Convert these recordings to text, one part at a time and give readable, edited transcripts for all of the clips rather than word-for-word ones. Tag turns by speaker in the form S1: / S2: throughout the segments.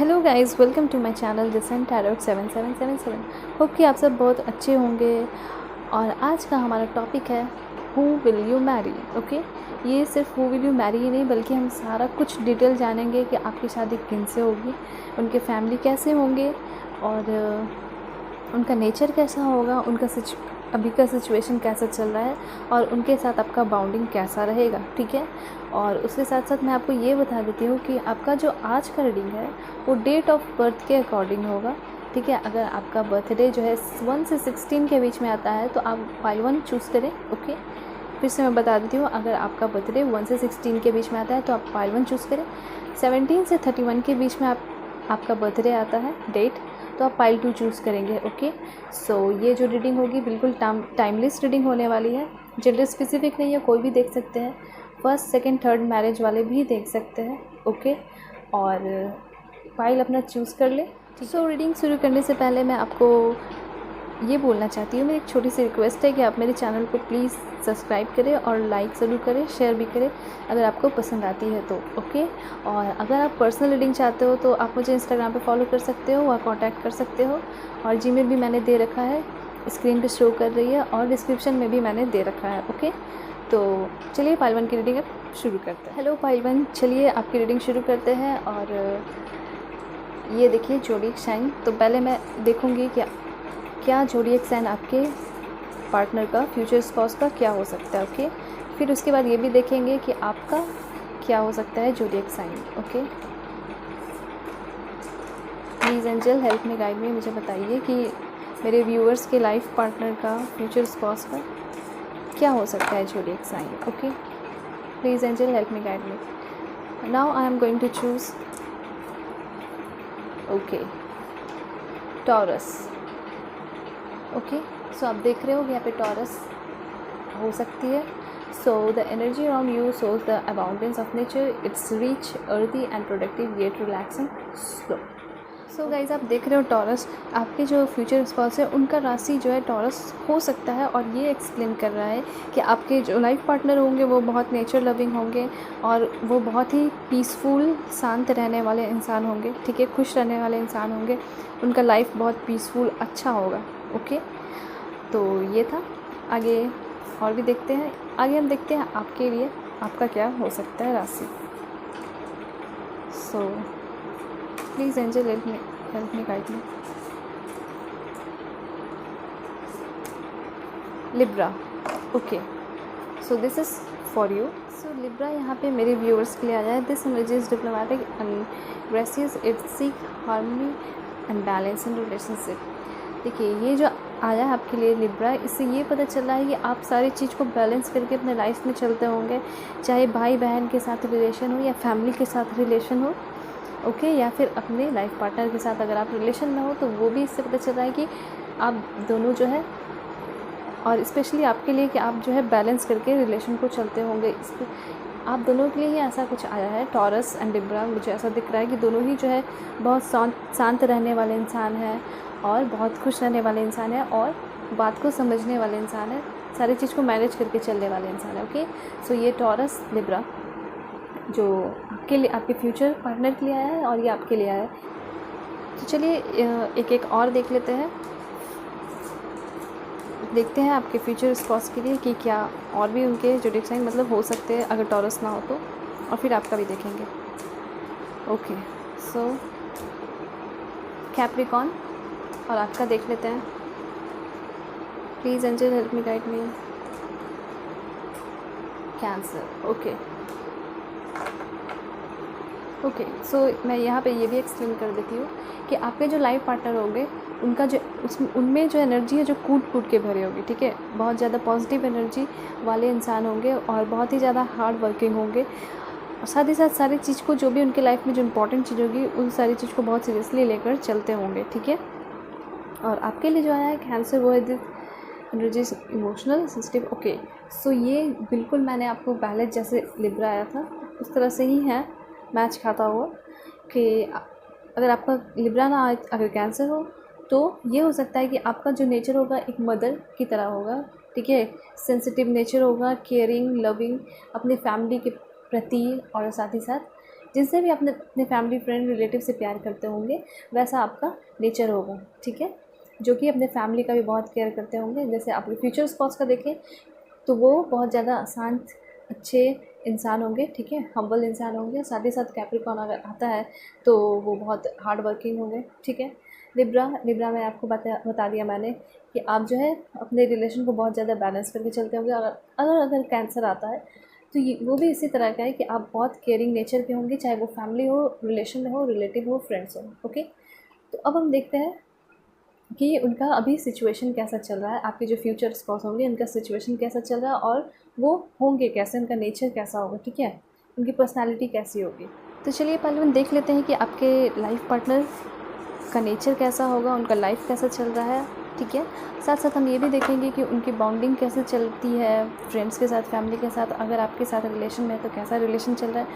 S1: Hello guys, welcome to my channel decent tarot 7777। होप कि आप सब बहुत अच्छे होंगे। और आज का हमारा टॉपिक है who will you Mary. Okay, ये सिर्फ हु विल यू मैरी ही नहीं बल्कि हम सारा कुछ डिटेल जानेंगे कि आपकी शादी किन से होगी, उनके फैमिली कैसे होंगे और उनका नेचर कैसा होगा, उनका अभी का सिचुएशन कैसा चल रहा है और उनके साथ आपका बाउंडिंग कैसा रहेगा। ठीक है, और उसके साथ साथ मैं आपको ये बता देती हूँ कि आपका जो आज का रीडिंग है वो डेट ऑफ बर्थ के अकॉर्डिंग होगा। ठीक है, अगर आपका बर्थडे जो है 1 से 16 के बीच में आता है तो आप पाइल 1 चूज़ करें। ओके, फिर से मैं बता देती हूँ, अगर आपका बर्थडे 1 से 16 के बीच में आता है तो आप पाइल 1 चूज़ करें। 17 से 31 के बीच में आपका बर्थडे आता है डेट, तो आप पाइल 2 चूज़ करेंगे। ओके, सो ये जो रीडिंग होगी बिल्कुल टाइमलेस रीडिंग होने वाली है, जेंडर स्पेसिफिक नहीं है, कोई भी देख सकते हैं, फर्स्ट सेकंड थर्ड मैरिज वाले भी देख सकते हैं। ओके, और फाइल अपना चूज़ कर ले। सो रीडिंग शुरू करने से पहले मैं आपको ये बोलना चाहती हूँ, मेरी एक छोटी सी रिक्वेस्ट है कि आप मेरे चैनल को प्लीज़ सब्सक्राइब करें और लाइक ज़रूर करें, शेयर भी करें अगर आपको पसंद आती है तो। ओके, और अगर आप पर्सनल रीडिंग चाहते हो तो आप मुझे इंस्टाग्राम पे फॉलो कर सकते हो, वहाँ कांटेक्ट कर सकते हो, और जीमेल भी मैंने दे रखा है, स्क्रीन पे शो कर रही है और डिस्क्रिप्शन में भी मैंने दे रखा है। ओके, तो चलिए पाइल 1 की रीडिंग अब शुरू करते हैं। हेलो पाइल 1, चलिए आपकी रीडिंग शुरू करते हैं। और ये देखिए जोडिएक साइन। तो पहले मैं देखूँगी क्या जोडिएक साइन आपके पार्टनर का, फ्यूचर स्पाउस का क्या हो सकता है। ओके, फिर उसके बाद ये भी देखेंगे कि आपका क्या हो सकता है zodiac sign. Okay, please angel help me guide me, मुझे बताइए कि मेरे व्यूअर्स के लाइफ पार्टनर का, फ्यूचर स्पाउस का क्या हो सकता है zodiac sign. Okay, please angel help me guide me. Now I am going to choose. Okay, Taurus. Okay, so आप देख रहे हो यहाँ पे टॉरस हो सकती है। So the energy around you shows the abundance of nature, it's rich, earthy and productive, yet relaxing, slow. So guys आप देख रहे हो टॉरस, आपके जो फ्यूचर स्पाउस है उनका राशि जो है टॉरस हो सकता है, और ये एक्सप्लेन कर रहा है कि आपके जो लाइफ पार्टनर होंगे वो बहुत नेचर लविंग होंगे और वो बहुत ही पीसफुल, शांत रहने वाले इंसान होंगे। ठीक है, खुश रहने वाले इंसान होंगे, उनका लाइफ बहुत पीसफुल अच्छा होगा। ओके, तो ये था। आगे और भी देखते हैं, आगे हम देखते हैं आपके लिए आपका क्या हो सकता है राशि। So please angel help me guide me. Libra. Okay, so this is for you. So Libra यहाँ पे मेरे व्यूअर्स के लिए आया है। This energy is diplomatic and gracious, it seek harmony and balance in relationship. देखिए, ये जो आया है आपके लिए लिब्रा, इससे ये पता चल रहा है कि आप सारी चीज़ को बैलेंस करके अपने लाइफ में चलते होंगे, चाहे भाई बहन के साथ रिलेशन हो या फैमिली के साथ रिलेशन हो। ओके, या फिर अपने लाइफ पार्टनर के साथ अगर आप रिलेशन में हो तो वो भी इससे पता चल रहा है कि आप दोनों जो है, और स्पेशली आपके लिए कि आप जो है बैलेंस करके रिलेशन को चलते होंगे। इस आप दोनों के लिए ही ऐसा कुछ आया है। टॉरस एंड लिब्रा, मुझे ऐसा दिख रहा है कि दोनों ही जो है बहुत शांत रहने वाले इंसान हैं और बहुत खुश रहने वाले इंसान है और बात को समझने वाले इंसान है, सारी चीज़ को मैनेज करके चलने वाले इंसान है। ओके, सो ये टॉरस लिब्रा जो आपके लिए, आपके फ्यूचर पार्टनर के लिए आया है और ये आपके लिए आया है। तो चलिए एक और देख लेते हैं, देखते हैं आपके फ्यूचर स्पाउस के लिए कि क्या और भी उनके जोडिएक साइन मतलब हो सकते हैं अगर टॉरस ना हो तो, और फिर आपका भी देखेंगे। ओके, सो कैप्रिकॉर्न, और आपका देख लेते हैं। Please angel help me guide me. Cancer. Okay, okay, so मैं यहाँ पे ये भी एक्सप्लेन कर देती हूँ कि आपके जो लाइफ पार्टनर होंगे उनका जो उनमें जो एनर्जी है जो कूट के भरे होगी। ठीक है, बहुत ज़्यादा पॉजिटिव एनर्जी वाले इंसान होंगे और बहुत ही ज़्यादा हार्ड वर्किंग होंगे, और साथ ही साथ सारी चीज़ को, जो भी उनके लाइफ में जो इंपॉर्टेंट चीज़ होगी उन सारी चीज़ को बहुत सीरियसली लेकर चलते होंगे। ठीक है, और आपके लिए जो आया है कैंसर, वो है this energy emotional sensitive. Okay, so ये बिल्कुल मैंने आपको पहले जैसे लिब्रा आया था उस तरह से ही है, मैच खाता हुआ, कि अगर आपका लिब्रा ना आए, अगर कैंसर हो तो ये हो सकता है कि आपका जो नेचर होगा एक मदर की तरह होगा। ठीक है, सेंसिटिव नेचर होगा, केयरिंग, लविंग अपनी फैमिली के प्रति, और साथ ही साथ जिनसे भी अपने अपने फैमिली फ्रेंड रिलेटिव से प्यार करते होंगे वैसा आपका नेचर होगा, ठीक है। जो कि अपने फैमिली का भी बहुत केयर करते होंगे। जैसे आप फ्यूचर स्पाउस का देखें तो वो बहुत ज़्यादा शांत अच्छे इंसान होंगे, ठीक है, हम्बल इंसान होंगे। साथ ही साथ कैप्रिकॉर्न अगर आता है तो वो बहुत हार्ड वर्किंग होंगे, ठीक है। लिब्रा में आपको बता दिया मैंने कि आप जो है अपने रिलेशन को बहुत ज़्यादा बैलेंस करके चलते होंगे। अगर कैंसर आता है तो ये वो भी इसी तरह का है कि आप बहुत केयरिंग नेचर के होंगे, चाहे वो फैमिली हो, रिलेशन में हो, रिलेटिव हो, फ्रेंड्स हो, ओके। तो अब हम देखते हैं कि उनका अभी सिचुएशन कैसा चल रहा है, आपके जो फ्यूचर स्पाउस होंगे उनका सिचुएशन कैसा चल रहा है और वो होंगे कैसे, उनका नेचर कैसा होगा, ठीक है, उनकी पर्सनालिटी कैसी होगी। तो चलिए पहले हम देख लेते हैं कि आपके लाइफ पार्टनर का नेचर कैसा होगा, उनका लाइफ कैसा चल रहा है, ठीक है। साथ साथ हम ये भी देखेंगे कि उनकी बॉन्डिंग कैसे चलती है फ्रेंड्स के साथ, फैमिली के साथ, अगर आपके साथ रिलेशन में है तो कैसा रिलेशन चल रहा है,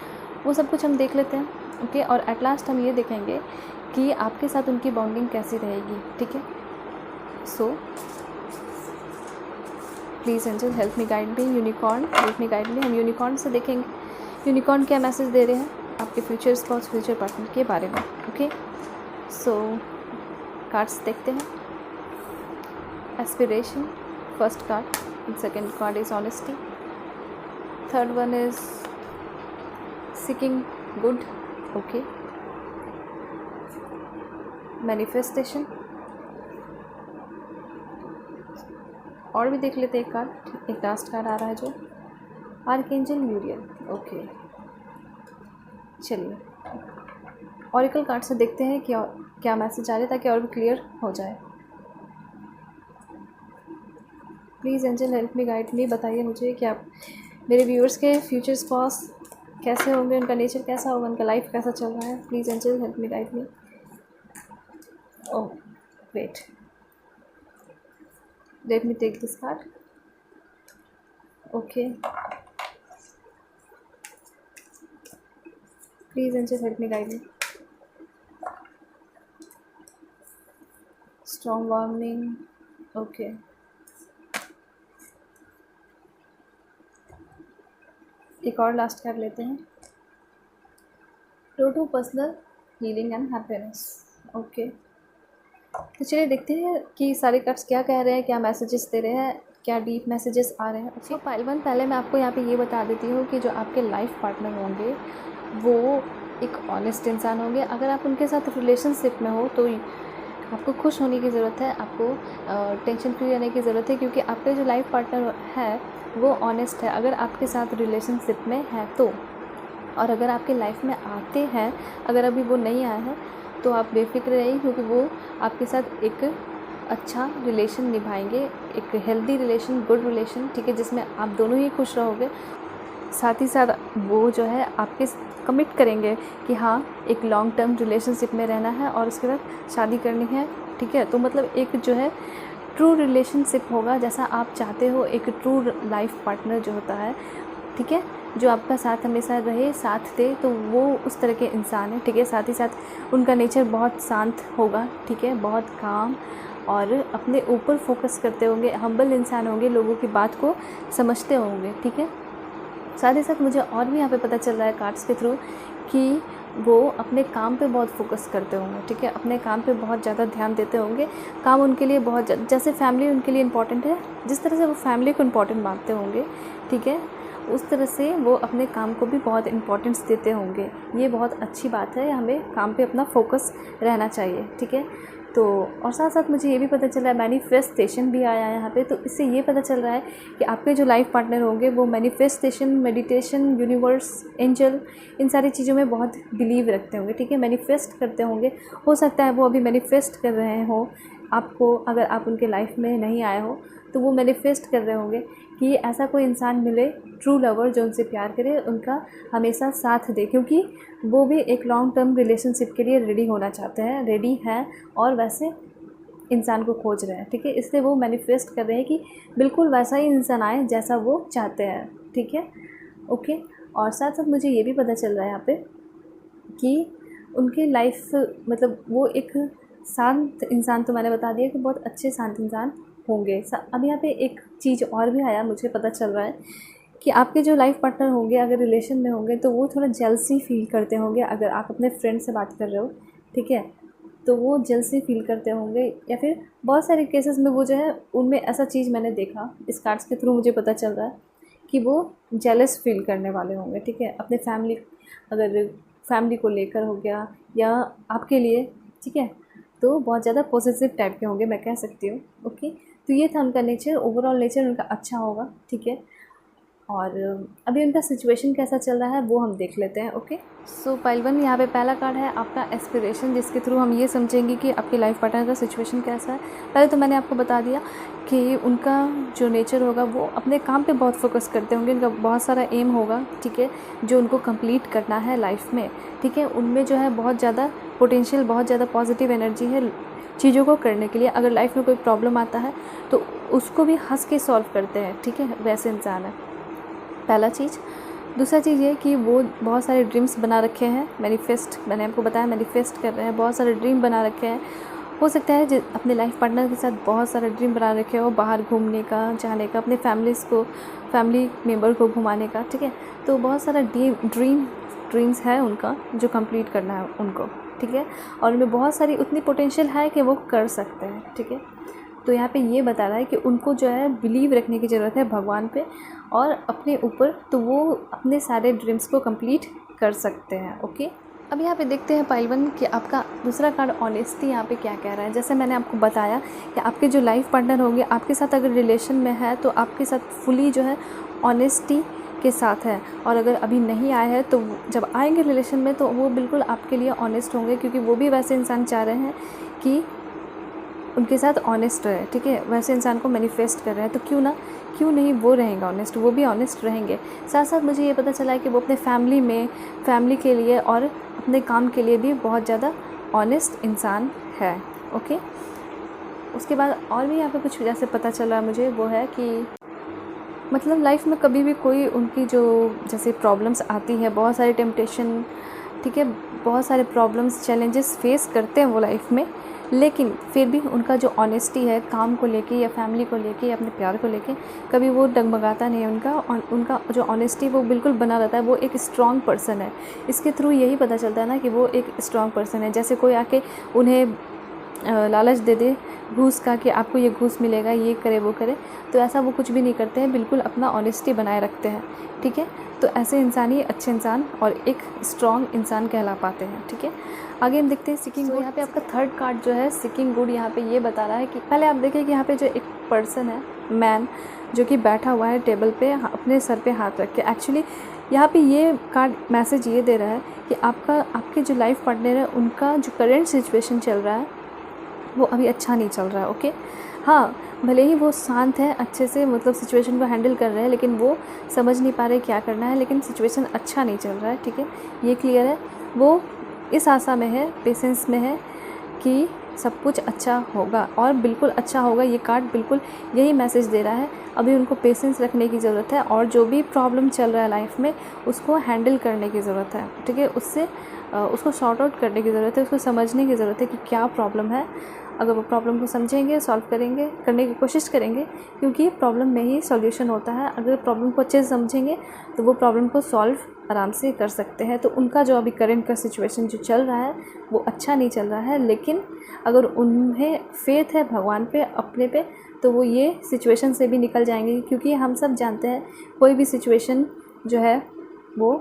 S1: वो सब कुछ हम देख लेते हैं, ओके। और एट लास्ट हम ये देखेंगे कि आपके साथ उनकी बॉन्डिंग कैसी रहेगी, ठीक है। So please angel help me guide me, unicorn help me guide मी। हम यूनिकॉर्न से देखेंगे यूनिकॉर्न क्या मैसेज दे रहे हैं आपके फ्यूचर स्पाउस, फ्यूचर पार्टनर के बारे में, ओके। सो कार्ड्स देखते हैं। Aspiration first card, second card is honesty, third one is seeking good, okay. Manifestation, और भी देख लेते हैं एक कार्ड, एक लास्ट कार्ड आ रहा है जो आर्कएंजल यूरियल, ओके। चलिए ऑरिकल कार्ड से देखते हैं कि क्या मैसेज आ रहा है ताकि और भी क्लियर हो जाए। Please angel help me guide मी, बताइए मुझे कि आप मेरे व्यूअर्स के फ्यूचर स्पाउस कैसे होंगे, उनका नेचर कैसा होगा, उनका लाइफ कैसा चल रहा है। Please angel help me guide me. Oh wait, let me take this card, okay. Please angel help me guide me. Strong warning, okay. एक और लास्ट कर लेते हैं, road to personal healing and happiness, okay. तो चलिए देखते हैं कि सारे कार्ड्स क्या कह रहे हैं, क्या मैसेजेस दे रहे हैं, क्या डीप मैसेजेस आ रहे हैं, ओके। तो पाइल वन, पहले मैं आपको यहाँ पे ये बता देती हूँ कि जो आपके लाइफ पार्टनर होंगे वो एक ऑनेस्ट इंसान होंगे। अगर आप उनके साथ रिलेशनशिप में हो तो आपको खुश होने की ज़रूरत है, आपको टेंशन फ्री रहने की ज़रूरत है, क्योंकि आपके जो लाइफ पार्टनर है वो ऑनेस्ट है अगर आपके साथ रिलेशनशिप में है तो। और अगर आपके लाइफ में आते हैं, अगर अभी वो नहीं आए हैं तो आप बेफिक्र रहिए, क्योंकि वो आपके साथ एक अच्छा रिलेशन निभाएंगे, एक हेल्दी रिलेशन, गुड रिलेशन, ठीक है, जिसमें आप दोनों ही खुश रहोगे। साथ ही साथ वो जो है आपके कमिट करेंगे कि हाँ एक लॉन्ग टर्म रिलेशनशिप में रहना है और उसके बाद शादी करनी है, ठीक है। तो मतलब एक जो है ट्रू रिलेशनशिप होगा जैसा आप चाहते हो, एक ट्रू लाइफ पार्टनर जो होता है, ठीक है, जो आपका साथ हमेशा रहे, साथ दे, तो वो उस तरह के इंसान है, ठीक है। साथ ही साथ उनका नेचर बहुत शांत होगा, ठीक है, बहुत काम और अपने ऊपर फोकस करते होंगे, हम्बल इंसान होंगे, लोगों की बात को समझते होंगे, ठीक है। साथ ही साथ मुझे और भी यहाँ पे पता चल रहा है कार्ड्स के थ्रू कि वो अपने काम पे बहुत फोकस करते होंगे, ठीक है, अपने काम पे बहुत ज़्यादा ध्यान देते होंगे। काम उनके लिए बहुत जैसे फैमिली उनके लिए इम्पॉर्टेंट है, जिस तरह से वो फैमिली को इम्पॉर्टेंट मानते होंगे, ठीक है, उस तरह से वो अपने काम को भी बहुत इम्पोर्टेंस देते होंगे। ये बहुत अच्छी बात है, हमें काम पे अपना फोकस रहना चाहिए, ठीक है। तो और साथ साथ मुझे ये भी पता चल रहा है मैनिफेस्टेशन भी आया है यहाँ पे, तो इससे ये पता चल रहा है कि आपके जो लाइफ पार्टनर होंगे वो मैनिफेस्टेशन, मेडिटेशन, यूनिवर्स, एंजल, इन सारी चीज़ों में बहुत बिलीव रखते होंगे, ठीक है, मैनिफेस्ट करते होंगे। हो सकता है वो अभी मैनिफेस्ट कर रहे हो आपको, अगर आप उनके लाइफ में नहीं आए हो तो वो मैनिफेस्ट कर रहे होंगे कि ऐसा कोई इंसान मिले, ट्रू लवर, जो उनसे प्यार करे, उनका हमेशा साथ दे, क्योंकि वो भी एक लॉन्ग टर्म रिलेशनशिप के लिए रेडी होना चाहते हैं, रेडी हैं और वैसे इंसान को खोज रहे हैं, ठीक है। इसलिए वो मैनिफेस्ट कर रहे हैं कि बिल्कुल वैसा ही इंसान आए जैसा वो चाहते हैं, ठीक है, ओके। और साथ साथ मुझे ये भी पता चल रहा है यहाँ पे कि उनके लाइफ मतलब वो एक शांत इंसान, तो मैंने बता दिया कि बहुत अच्छे शांत इंसान होंगे। अब यहाँ पे एक चीज़ और भी आया, मुझे पता चल रहा है कि आपके जो लाइफ पार्टनर होंगे अगर रिलेशन में होंगे तो वो थोड़ा जेलसी फील करते होंगे। अगर आप अपने फ्रेंड से बात कर रहे हो, ठीक है, तो वो जेलसी फील करते होंगे, या फिर बहुत सारे केसेस में वो जो है उनमें ऐसा चीज़ मैंने देखा, इस कार्ड्स के थ्रू मुझे पता चल रहा है कि वो जेलस फील करने वाले होंगे, ठीक है, अपने फैमिली, अगर फैमिली को लेकर हो गया या आपके लिए, ठीक है, तो बहुत ज़्यादा पॉजिटिव टाइप के होंगे, मैं कह सकती हूँ। ओके, तो ये था उनका नेचर, ओवरऑल नेचर उनका अच्छा होगा, ठीक है। और अभी उनका सिचुएशन कैसा चल रहा है वो हम देख लेते हैं। ओके, सो पाइल 1 यहाँ पे पहला कार्ड है आपका एस्पिरेशन, जिसके थ्रू हम ये समझेंगे कि आपके लाइफ पार्टनर का सिचुएशन कैसा है। पहले तो मैंने आपको बता दिया कि उनका जो नेचर होगा वो अपने काम पे बहुत फोकस करते होंगे, उनका बहुत सारा एम होगा, ठीक है, जो उनको कंप्लीट करना है लाइफ में, ठीक है। उनमें जो है बहुत ज़्यादा पोटेंशियल, बहुत ज़्यादा पॉजिटिव एनर्जी है चीज़ों को करने के लिए। अगर लाइफ में कोई प्रॉब्लम आता है तो उसको भी हंस के सॉल्व करते हैं, ठीक है, वैसे इंसान है, पहला चीज़। दूसरा चीज़ ये कि वो बहुत सारे ड्रीम्स बना रखे हैं, मैनिफेस्ट, मैंने आपको बताया मैनिफेस्ट कर रहे हैं, बहुत सारे ड्रीम बना रखे हैं। हो सकता है अपने लाइफ पार्टनर के साथ बहुत सारे ड्रीम बना रखे हो, बाहर घूमने का, जाने का, अपने फैमिली मेम्बर को घुमाने का, ठीक है। तो बहुत सारा ड्रीम्स है उनका जो कंप्लीट करना है उनको, ठीक है, और उनमें बहुत सारी उतनी पोटेंशियल है कि वो कर सकते हैं, ठीक है। तो यहाँ पे ये बता रहा है कि उनको जो है बिलीव रखने की ज़रूरत है भगवान पे और अपने ऊपर, तो वो अपने सारे ड्रीम्स को कंप्लीट कर सकते हैं। ओके, अब यहाँ पे देखते हैं पाइल 1 कि आपका दूसरा कार्ड ऑनेस्टी यहाँ पे क्या कह रहा है। जैसे मैंने आपको बताया कि आपके जो लाइफ पार्टनर होंगे आपके साथ अगर रिलेशन में है तो आपके साथ फुली जो है ऑनेस्टी के साथ है, और अगर अभी नहीं आए हैं तो जब आएंगे रिलेशन में तो वो बिल्कुल आपके लिए ऑनेस्ट होंगे, क्योंकि वो भी वैसे इंसान चाह रहे हैं कि उनके साथ ऑनेस्ट रहे, ठीक है, वैसे इंसान को मैनिफेस्ट कर रहे हैं, तो क्यों नहीं वो रहेंगे ऑनेस्ट, वो भी ऑनेस्ट रहेंगे। साथ साथ मुझे ये पता चला है कि वो अपने फैमिली के लिए और अपने काम के लिए भी बहुत ज़्यादा ऑनेस्ट इंसान है। ओके, उसके बाद और भी यहाँ पे कुछ जैसे पता चला मुझे, वो है कि मतलब लाइफ में कभी भी कोई उनकी जो जैसे प्रॉब्लम्स आती है, बहुत सारे टेम्पटेशन, ठीक है, बहुत सारे प्रॉब्लम्स चैलेंजेस फेस करते हैं वो लाइफ में, लेकिन फिर भी उनका जो ऑनेस्टी है काम को लेके या फैमिली को लेके या अपने प्यार को लेके, कभी वो डगमगाता नहीं है उनका जो ऑनेस्टी वो बिल्कुल बना रहता है। वो एक स्ट्रॉन्ग पर्सन है, इसके थ्रू यही पता चलता है ना कि वो एक स्ट्रॉन्ग पर्सन है। जैसे कोई आके उन्हें लालच दे दे घूस का कि आपको ये घूस मिलेगा, ये करे वो करे, तो ऐसा वो कुछ भी नहीं करते हैं, बिल्कुल अपना ऑनेस्टी बनाए रखते हैं, ठीक है। तो ऐसे इंसान ही अच्छे इंसान और एक स्ट्रॉन्ग इंसान कहला पाते हैं, ठीक है। आगे हम देखते हैं सिकिंग गुड। यहाँ पे आपका थर्ड कार्ड जो है सिकिंग गुड, यहाँ पे ये बता रहा है कि पहले आप देखिए कि यहाँ पे जो एक पर्सन है, मैन, जो कि बैठा हुआ है टेबल पे अपने सर पे हाथ रख के। एक्चुअली यहाँ पे ये कार्ड मैसेज ये दे रहा है कि आपके जो लाइफ पार्टनर है उनका जो करेंट सिचुएशन चल रहा है वो अभी अच्छा नहीं चल रहा है। ओके, हाँ, भले ही वो शांत है, अच्छे से मतलब सिचुएशन को हैंडल कर रहे हैं, लेकिन वो समझ नहीं पा रहे क्या करना है, लेकिन सिचुएशन अच्छा नहीं चल रहा है, ठीक है, ये क्लियर है। वो इस आशा में है, पेशेंस में है कि सब कुछ अच्छा होगा और बिल्कुल अच्छा होगा। ये कार्ड बिल्कुल यही मैसेज दे रहा है। अभी उनको पेशेंस रखने की ज़रूरत है और जो भी प्रॉब्लम चल रहा है लाइफ में उसको हैंडल करने की ज़रूरत है, ठीक है, उसको सॉर्ट आउट करने की ज़रूरत है, उसको समझने की ज़रूरत है कि क्या प्रॉब्लम है। अगर वो प्रॉब्लम को समझेंगे, सॉल्व करने की कोशिश करेंगे, क्योंकि प्रॉब्लम में ही सॉल्यूशन होता है। अगर प्रॉब्लम को अच्छे से समझेंगे तो वो प्रॉब्लम को सॉल्व आराम से कर सकते हैं। तो उनका जो अभी करंट का सिचुएशन जो चल रहा है वो अच्छा नहीं चल रहा है, लेकिन अगर उन्हें फेथ है भगवान पे, अपने पे, तो वो ये सिचुएशन से भी निकल जाएंगे। क्योंकि हम सब जानते हैं कोई भी सिचुएशन जो है वो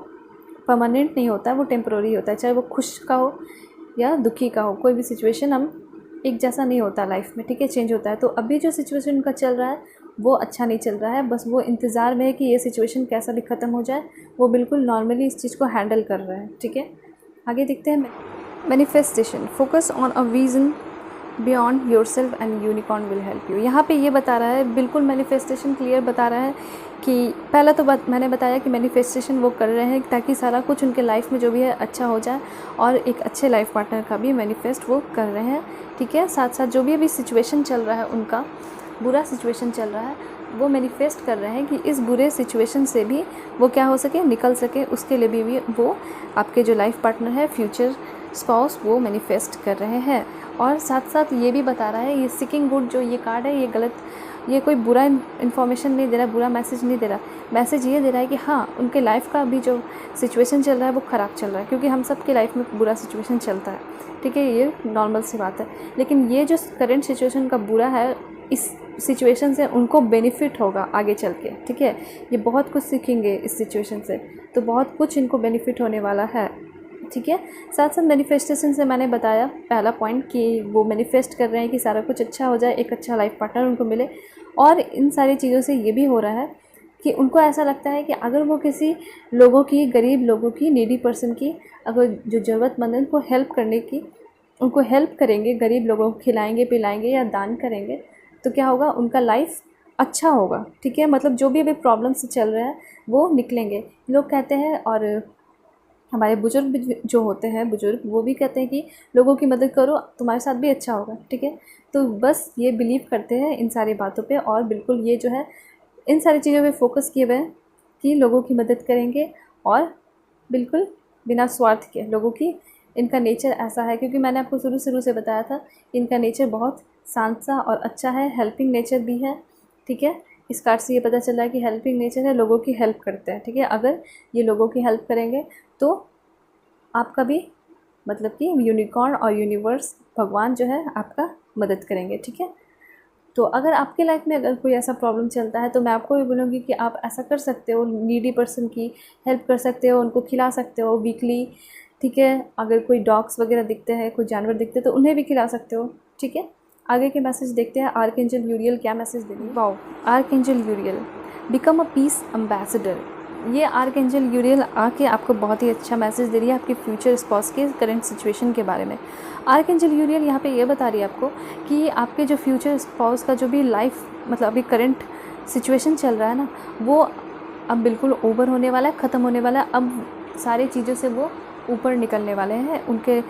S1: परमानेंट नहीं होता है, वो टेम्प्रोरी होता है, चाहे वो खुश का हो या दुखी का हो। कोई भी सिचुएशन हम एक जैसा नहीं होता लाइफ में, ठीक है, चेंज होता है। तो अभी जो सिचुएशन उनका चल रहा है वो अच्छा नहीं चल रहा है, बस वो इंतज़ार में है कि ये सिचुएशन कैसा भी ख़त्म हो जाए। वो बिल्कुल नॉर्मली इस चीज़ को हैंडल कर रहे हैं, ठीक है। आगे देखते हैं manifestation, focus on a vision beyond your self and unicorn will help you. यहाँ पे ये बता रहा है, बिल्कुल मैनिफेस्टेशन क्लियर बता रहा है कि पहला तो मैंने बताया कि मैनिफेस्टेशन वो कर रहे हैं ताकि सारा कुछ उनके लाइफ में जो भी है अच्छा हो जाए, और एक अच्छे लाइफ पार्टनर का भी मैनिफेस्ट वो कर रहे हैं, ठीक है। साथ साथ जो भी अभी सिचुएशन चल रहा है उनका बुरा सिचुएशन चल रहा है, वो मैनिफेस्ट कर रहे हैं कि इस बुरे सिचुएशन से भी वो क्या हो सके, निकल सके। उसके लिए भी वो आपके जो लाइफ पार्टनर है, फ्यूचर स्पाउस, वो मैनिफेस्ट कर रहे हैं। और साथ साथ ये भी बता रहा है, ये सिकिंग गुड जो ये कार्ड है ये गलत ये कोई बुरा इन्फॉर्मेशन नहीं दे रहा, बुरा मैसेज नहीं दे रहा। मैसेज ये दे रहा है कि हाँ, उनके लाइफ का अभी जो सिचुएशन चल रहा है वो ख़राब चल रहा है, क्योंकि हम सब के लाइफ में बुरा सिचुएशन चलता है, ठीक है, ये नॉर्मल सी बात है। लेकिन ये जो करंट सिचुएशन का बुरा है, इस सिचुएशन से उनको बेनिफिट होगा आगे चल के, ठीक है। ये बहुत कुछ सीखेंगे इस सिचुएशन से, तो बहुत कुछ इनको बेनिफिट होने वाला है, ठीक है। साथ साथ मैनिफेस्टेशन से मैंने बताया पहला पॉइंट कि वो मैनिफेस्ट कर रहे हैं कि सारा कुछ अच्छा हो जाए, एक अच्छा लाइफ पार्टनर उनको मिले। और इन सारी चीज़ों से ये भी हो रहा है कि उनको ऐसा लगता है कि अगर वो किसी लोगों की, गरीब लोगों की, नीडी पर्सन की, अगर जो ज़रूरतमंद है उनको हेल्प करने की, उनको हेल्प करेंगे, गरीब लोगों को खिलाएंगे पिलाएंगे या दान करेंगे, तो क्या होगा, उनका लाइफ अच्छा होगा, ठीक है। मतलब जो भी अभी प्रॉब्लम से चल रहा है वो निकलेंगे। लोग कहते हैं, और हमारे बुज़ुर्ग भी जो होते हैं, बुज़ुर्ग, वो भी कहते हैं कि लोगों की मदद करो, तुम्हारे साथ भी अच्छा होगा, ठीक है। तो बस ये बिलीव करते हैं इन सारी बातों पे, और बिल्कुल ये जो है इन सारी चीज़ों पे फोकस किए हुए हैं कि लोगों की मदद करेंगे, और बिल्कुल बिना स्वार्थ के लोगों की। इनका नेचर ऐसा है, क्योंकि मैंने आपको शुरू से बताया था कि इनका नेचर बहुत शांत सा और अच्छा है, हेल्पिंग नेचर भी है, ठीक है। इस कार्ड से ये पता चल रहा है कि हेल्पिंग नेचर है, लोगों की हेल्प करते हैं, ठीक है। अगर ये लोगों की हेल्प करेंगे तो आपका भी, मतलब कि यूनिकॉर्न और यूनिवर्स, भगवान जो है आपका मदद करेंगे, ठीक है। तो अगर आपके लाइफ में अगर कोई ऐसा प्रॉब्लम चलता है, तो मैं आपको भी बोलूँगी कि आप ऐसा कर सकते हो, नीडी पर्सन की हेल्प कर सकते हो, उनको खिला सकते हो वीकली, ठीक है। अगर कोई डॉग्स वगैरह दिखते हैं, कोई जानवर दिखते हैं, तो उन्हें भी खिला सकते हो, ठीक है। आगे के मैसेज देखते हैं, आर्कएंजल यूरियल क्या मैसेज दे रही है। Wow, archangel यूरियल, become a piece ambassador. ये आर्कएंजल यूरियल आके आपको बहुत ही अच्छा मैसेज दे रही है आपके फ्यूचर स्पाउस के करंट सिचुएशन के बारे में। आर्कएंजल यूरियल यहाँ पे ये बता रही है आपको कि आपके जो फ्यूचर स्पाउस का जो भी लाइफ, मतलब अभी करंट सिचुएशन चल रहा है ना, वो अब बिल्कुल ओवर होने वाला है, ख़त्म होने वाला है। अब सारी चीज़ों से वो ऊपर निकलने वाले हैं। उनके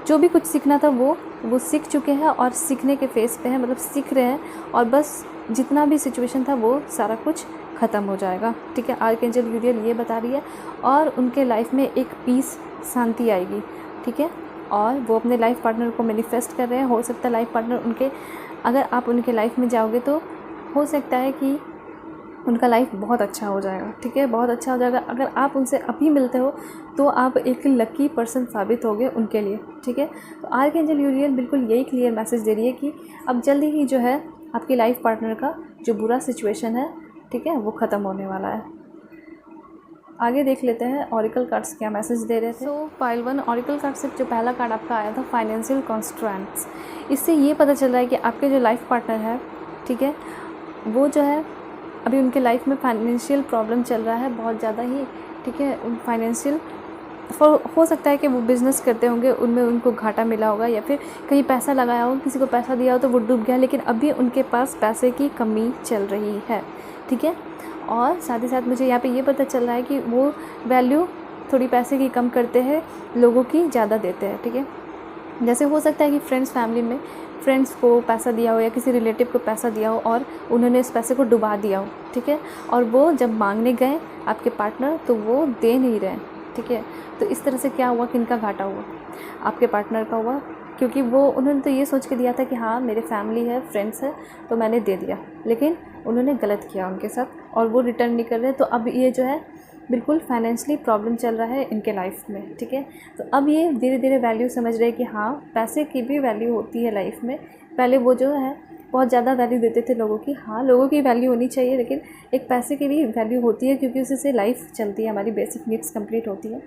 S1: जो भी कुछ सीखना था वो सीख चुके हैं, और सीखने के फेस पे हैं, मतलब सीख रहे हैं, और बस जितना भी सिचुएशन था वो सारा कुछ ख़त्म हो जाएगा, ठीक है। आर्कएंजल यूरियल ये बता रही है, और उनके लाइफ में एक पीस, शांति आएगी, ठीक है। और वो अपने लाइफ पार्टनर को मैनिफेस्ट कर रहे हैं। हो सकता है लाइफ पार्टनर उनके, अगर आप उनके लाइफ में जाओगे तो हो सकता है कि उनका लाइफ बहुत अच्छा हो जाएगा, ठीक है, बहुत अच्छा हो जाएगा। अगर आप उनसे अभी मिलते हो तो आप एक लकी पर्सन साबित होगे उनके लिए, ठीक है। तो आर्कएंजल यूरियल बिल्कुल यही क्लियर मैसेज दे रही है कि अब जल्दी ही जो है आपके लाइफ पार्टनर का जो बुरा सिचुएशन है, ठीक है, वो ख़त्म होने वाला है। आगे देख लेते हैं ऑरिकल कार्ड्स क्या मैसेज दे रहे थे। तो पाइल 1 ऑरिकल कार्ड से जो पहला कार्ड आपका आया था, फाइनेंशियल कॉन्स्ट्रेंट्स। इससे ये पता चल रहा है कि आपके जो लाइफ पार्टनर है, ठीक है, वो जो है अभी उनके लाइफ में फाइनेंशियल प्रॉब्लम चल रहा है बहुत ज़्यादा ही, ठीक है। फाइनेंशियल हो सकता है कि वो बिज़नेस करते होंगे, उनमें उनको घाटा मिला होगा, या फिर कहीं पैसा लगाया हो, किसी को पैसा दिया हो तो वो डूब गया, लेकिन अभी उनके पास पैसे की कमी चल रही है, ठीक है। और साथ ही साथ मुझे यहाँ पे ये पता चल रहा है कि वो वैल्यू थोड़ी पैसे की कम करते हैं, लोगों की ज़्यादा देते हैं, ठीक है। जैसे हो सकता है कि फ्रेंड्स, फैमिली में फ्रेंड्स को पैसा दिया हो या किसी रिलेटिव को पैसा दिया हो, और उन्होंने इस पैसे को डुबा दिया हो, ठीक है। और वो जब मांगने गए आपके पार्टनर, तो वो दे नहीं रहे, ठीक है। तो इस तरह से क्या हुआ, किनका घाटा हुआ, आपके पार्टनर का हुआ, क्योंकि वो उन्होंने तो ये सोच के दिया था कि हाँ मेरे फैमिली है, फ्रेंड्स है, तो मैंने दे दिया, लेकिन उन्होंने गलत किया उनके साथ, और वो रिटर्न नहीं कर रहे। तो अब ये जो है बिल्कुल फाइनेंशियली प्रॉब्लम चल रहा है इनके लाइफ में, ठीक है। तो अब ये धीरे धीरे वैल्यू समझ रहे हैं कि हाँ पैसे की भी वैल्यू होती है लाइफ में। पहले वो जो है बहुत ज़्यादा वैल्यू देते थे लोगों की, हाँ लोगों की वैल्यू होनी चाहिए, लेकिन एक पैसे की भी वैल्यू होती है, क्योंकि उसी से लाइफ चलती है, हमारी बेसिक नीड्स कंप्लीट होती है,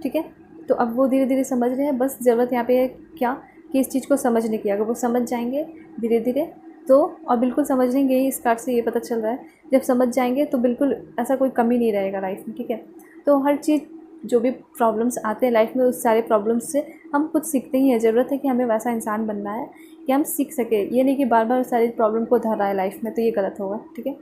S1: ठीक है। तो अब वो धीरे धीरे समझ रहे हैं, बस ज़रूरत यहाँ पे है क्या, कि इस चीज़ को समझने की। अगर वो समझ जाएंगे धीरे धीरे तो, और बिल्कुल समझ लेंगे, इस कार्ड से ये पता चल रहा है, जब समझ जाएंगे तो बिल्कुल ऐसा कोई कमी नहीं रहेगा लाइफ में, ठीक है। तो हर चीज़, जो भी प्रॉब्लम्स आते हैं लाइफ में, उस सारे प्रॉब्लम्स से हम कुछ सीखते ही हैं। ज़रूरत है कि हमें वैसा इंसान बनना है कि हम सीख सके, ये नहीं कि बार बार सारी प्रॉब्लम को दोहराए लाइफ में, तो ये गलत होगा, ठीक है।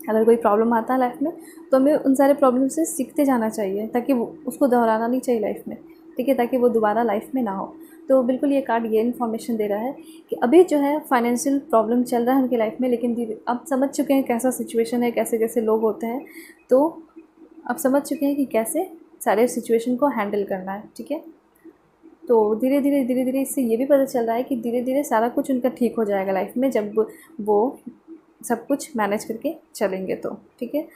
S1: अगर कोई प्रॉब्लम आता है लाइफ में, तो हमें उन सारे प्रॉब्लम से सीखते जाना चाहिए, ताकि उसको दोहराना नहीं चाहिए लाइफ में, ठीक है, ताकि वो दोबारा लाइफ में ना हो। तो बिल्कुल ये कार्ड ये इन्फॉर्मेशन दे रहा है कि अभी जो है फाइनेंशियल प्रॉब्लम चल रहा है उनकी लाइफ में, लेकिन अब समझ चुके हैं कैसा सिचुएशन है, कैसे कैसे लोग होते हैं, तो अब समझ चुके हैं कि कैसे सारे सिचुएशन को हैंडल करना है, ठीक है। तो धीरे धीरे इससे ये भी पता चल रहा है कि धीरे धीरे सारा कुछ उनका ठीक हो जाएगा लाइफ में, जब वो सब कुछ मैनेज करके चलेंगे तो, ठीक है।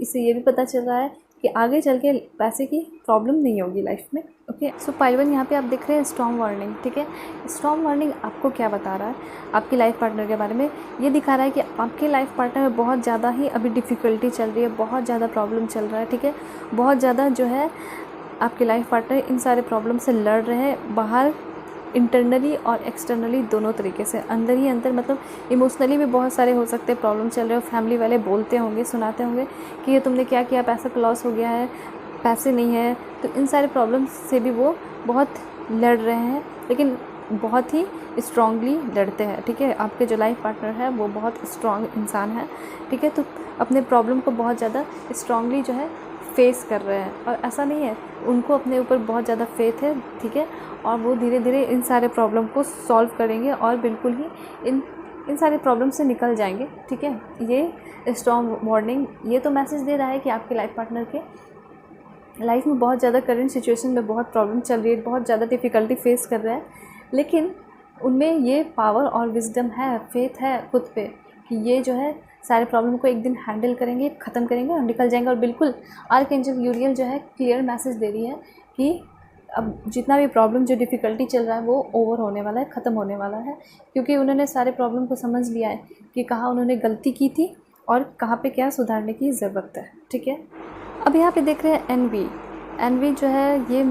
S1: इससे ये भी पता चल रहा है कि आगे चल के पैसे की प्रॉब्लम नहीं होगी लाइफ में, ओके। सो पाइल 1 यहाँ पे आप देख रहे हैं स्टॉर्म वार्निंग, ठीक है। स्टॉर्म वार्निंग आपको क्या बता रहा है? आपकी लाइफ पार्टनर के बारे में ये दिखा रहा है कि आपके लाइफ पार्टनर में बहुत ज़्यादा ही अभी डिफ़िकल्टी चल रही है, बहुत ज़्यादा प्रॉब्लम चल रहा है, ठीक है। बहुत ज़्यादा जो है आपके लाइफ पार्टनर इन सारे प्रॉब्लम से लड़ रहे हैं, बाहर इंटरनली और एक्सटर्नली दोनों तरीके से, अंदर ही अंदर, मतलब इमोशनली भी बहुत सारे हो सकते हैं प्रॉब्लम चल रहे हो। फैमिली वाले बोलते होंगे, सुनाते होंगे कि ये तुमने क्या किया, पैसा का लॉस हो गया है, पैसे नहीं है। तो इन सारे प्रॉब्लम से भी वो बहुत लड़ रहे हैं, लेकिन बहुत ही स्ट्रांगली लड़ते हैं, ठीक है। आपके जो लाइफ पार्टनर है वो बहुत स्ट्रांग इंसान है, ठीक है। तो अपने प्रॉब्लम को बहुत ज़्यादा स्ट्रांगली जो है फेस कर रहे हैं, और ऐसा नहीं है, उनको अपने ऊपर बहुत ज़्यादा फेथ है, ठीक है। और वो धीरे धीरे इन सारे प्रॉब्लम को सॉल्व करेंगे और बिल्कुल ही इन सारे प्रॉब्लम से निकल जाएंगे, ठीक है। ये स्टॉर्म वार्निंग ये तो मैसेज दे रहा है कि आपके लाइफ पार्टनर के लाइफ में बहुत ज़्यादा करंट सिचुएशन में बहुत प्रॉब्लम चल रही है, बहुत ज़्यादा डिफ़िकल्टी फेस कर रहा है, लेकिन उनमें ये पावर और विजडम है, फेथ है खुद पे कि ये जो है सारे प्रॉब्लम को एक दिन हैंडल करेंगे, ख़त्म करेंगे और निकल जाएंगे। और बिल्कुल आर्कएंजल यूरियल जो है क्लियर मैसेज दे रही है कि अब जितना भी प्रॉब्लम जो डिफ़िकल्टी चल रहा है वो ओवर होने वाला है, ख़त्म होने वाला है, क्योंकि उन्होंने सारे प्रॉब्लम को समझ लिया है कि कहाँ उन्होंने गलती की थी और कहाँ पे क्या सुधारने की ज़रूरत है, ठीक है। अब यहाँ पे देख रहे हैं एनवी। एनवी जो है ये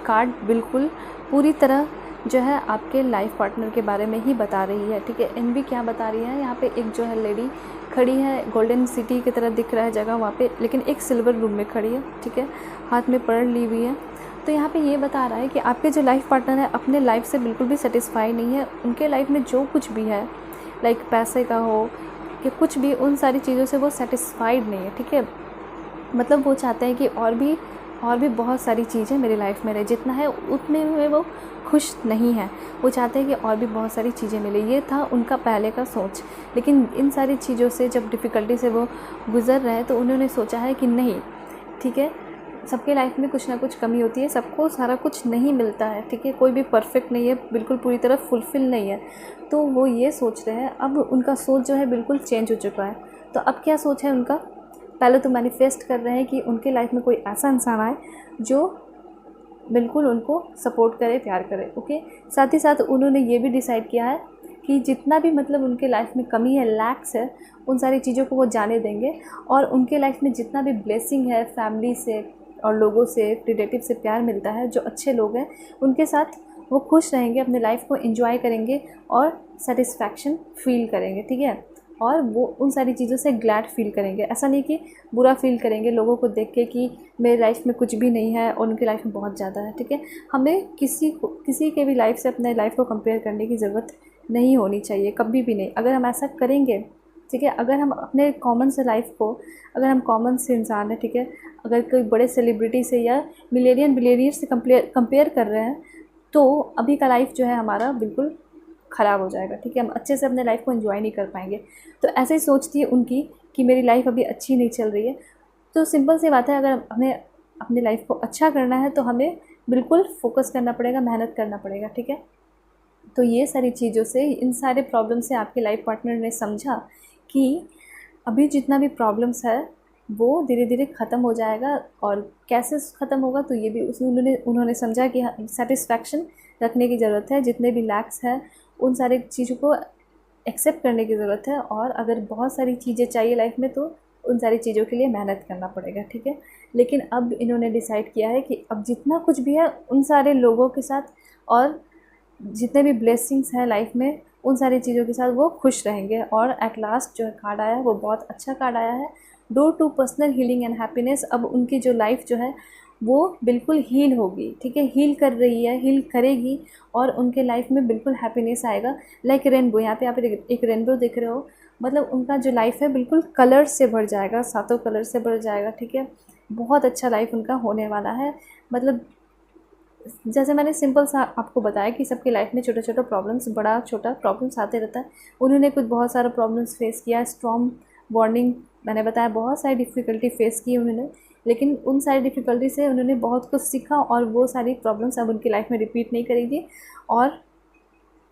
S1: कार्ड बिल्कुल पूरी तरह जो है आपके लाइफ पार्टनर के बारे में ही बता रही है, ठीक है। एनवी क्या बता रही है, यहाँ पे एक जो है लेडी खड़ी है, गोल्डन सिटी की तरह दिख रहा है जगह वहाँ पे, लेकिन एक सिल्वर रूम में खड़ी है, ठीक है, हाथ में पर्ल ली हुई है। तो यहाँ पे ये बता रहा है कि आपके जो लाइफ पार्टनर है अपने लाइफ से बिल्कुल भी सेटिस्फाई नहीं है। उनके लाइफ में जो कुछ भी है, लाइक पैसे का हो कि कुछ भी, उन सारी चीज़ों से वो सेटिस्फाइड नहीं है, ठीक है। मतलब वो चाहते हैं कि और भी बहुत सारी चीज़ें मेरी लाइफ में रहे, जितना है उतने में वो खुश नहीं है। वो चाहते हैं कि और भी बहुत सारी चीज़ें मिले, ये था उनका पहले का सोच। लेकिन इन सारी चीज़ों से जब डिफ़िकल्टी से वो गुज़र रहे हैं तो उन्होंने सोचा है कि नहीं, ठीक है, सबके लाइफ में कुछ ना कुछ कमी होती है, सबको सारा कुछ नहीं मिलता है, ठीक है। कोई भी परफेक्ट नहीं है, बिल्कुल पूरी तरह फुलफ़िल नहीं है। तो वो ये सोच रहे हैं, अब उनका सोच जो है बिल्कुल चेंज हो चुका है। तो अब क्या सोच है उनका? पहले तो मैनिफेस्ट कर रहे हैं कि उनके लाइफ में कोई ऐसा इंसान आए जो बिल्कुल उनको सपोर्ट करे, प्यार करे, ओके। साथ ही साथ उन्होंने ये भी डिसाइड किया है कि जितना भी मतलब उनके लाइफ में कमी है, लैक्स है, उन सारी चीज़ों को वो जाने देंगे, और उनके लाइफ में जितना भी ब्लेसिंग है, फैमिली से और लोगों से, रिलेटिव से प्यार मिलता है, जो अच्छे लोग हैं उनके साथ वो खुश रहेंगे, अपने लाइफ को एंजॉय करेंगे और सेटिस्फैक्शन फील करेंगे, ठीक है। और वो उन सारी चीज़ों से ग्लैड फील करेंगे, ऐसा नहीं कि बुरा फील करेंगे लोगों को देख के कि मेरी लाइफ में कुछ भी नहीं है और उनकी लाइफ में बहुत ज़्यादा है, ठीक है। हमें किसी के भी लाइफ से अपने लाइफ को कंपेयर करने की ज़रूरत नहीं होनी चाहिए, कभी भी नहीं। अगर हम ऐसा करेंगे, ठीक है, अगर हम अपने कॉमन से लाइफ को, अगर हम कॉमन से इंसान हैं, ठीक है, अगर कोई बड़े सेलिब्रिटी से या बिलियनियर से कंपेयर कर रहे हैं, तो अभी का लाइफ जो है हमारा बिल्कुल ख़राब हो जाएगा, ठीक है। हम अच्छे से अपने लाइफ को एंजॉय नहीं कर पाएंगे। तो ऐसे ही सोचती है उनकी कि मेरी लाइफ अभी अच्छी नहीं चल रही है। तो सिंपल सी बात है, अगर हमें अपनी लाइफ को अच्छा करना है तो हमें बिल्कुल फोकस करना पड़ेगा, मेहनत करना पड़ेगा, ठीक है। तो ये सारी चीज़ों से, इन सारे प्रॉब्लम से आपके लाइफ पार्टनर ने समझा कि अभी जितना भी प्रॉब्लम्स है वो धीरे धीरे ख़त्म हो जाएगा। और कैसे ख़त्म होगा, तो ये भी उन्होंने समझा कि सेटिस्फैक्शन रखने की ज़रूरत है, जितने भी लैक्स है उन सारी चीज़ों को एक्सेप्ट करने की ज़रूरत है। और अगर बहुत सारी चीज़ें चाहिए लाइफ में तो उन सारी चीज़ों के लिए मेहनत करना पड़ेगा, ठीक है। लेकिन अब इन्होंने डिसाइड किया है कि अब जितना कुछ भी है उन सारे लोगों के साथ और जितने भी ब्लेसिंग्स हैं लाइफ में, उन सारी चीज़ों के साथ वो खुश रहेंगे। और एट लास्ट जो कार्ड आया है वो बहुत अच्छा कार्ड आया है, door to personal healing and happiness. अब उनकी जो लाइफ जो है वो बिल्कुल हील होगी, ठीक है, हील कर रही है, हील करेगी, और उनके लाइफ में बिल्कुल हैप्पीनेस आएगा। लाइक रेनबो, यहाँ पे आप एक रेनबो देख रहे हो, मतलब उनका जो लाइफ है बिल्कुल कलर से भर जाएगा, सातों कलर से भर जाएगा, ठीक है। बहुत अच्छा लाइफ उनका होने वाला है। मतलब जैसे मैंने सिंपल सा आपको बताया कि सबकी लाइफ में छोटा छोटा प्रॉब्लम्स, बड़ा छोटा प्रॉब्लम्स आते रहता है। उन्होंने कुछ बहुत सारा प्रॉब्लम्स फेस किया, स्टॉर्म वार्निंग मैंने बताया, बहुत सारी डिफ़िकल्टी फेस की उन्होंने, लेकिन उन सारी डिफ़िकल्टी से उन्होंने बहुत कुछ सीखा और वो सारी प्रॉब्लम्स अब उनकी लाइफ में रिपीट नहीं करेगी। और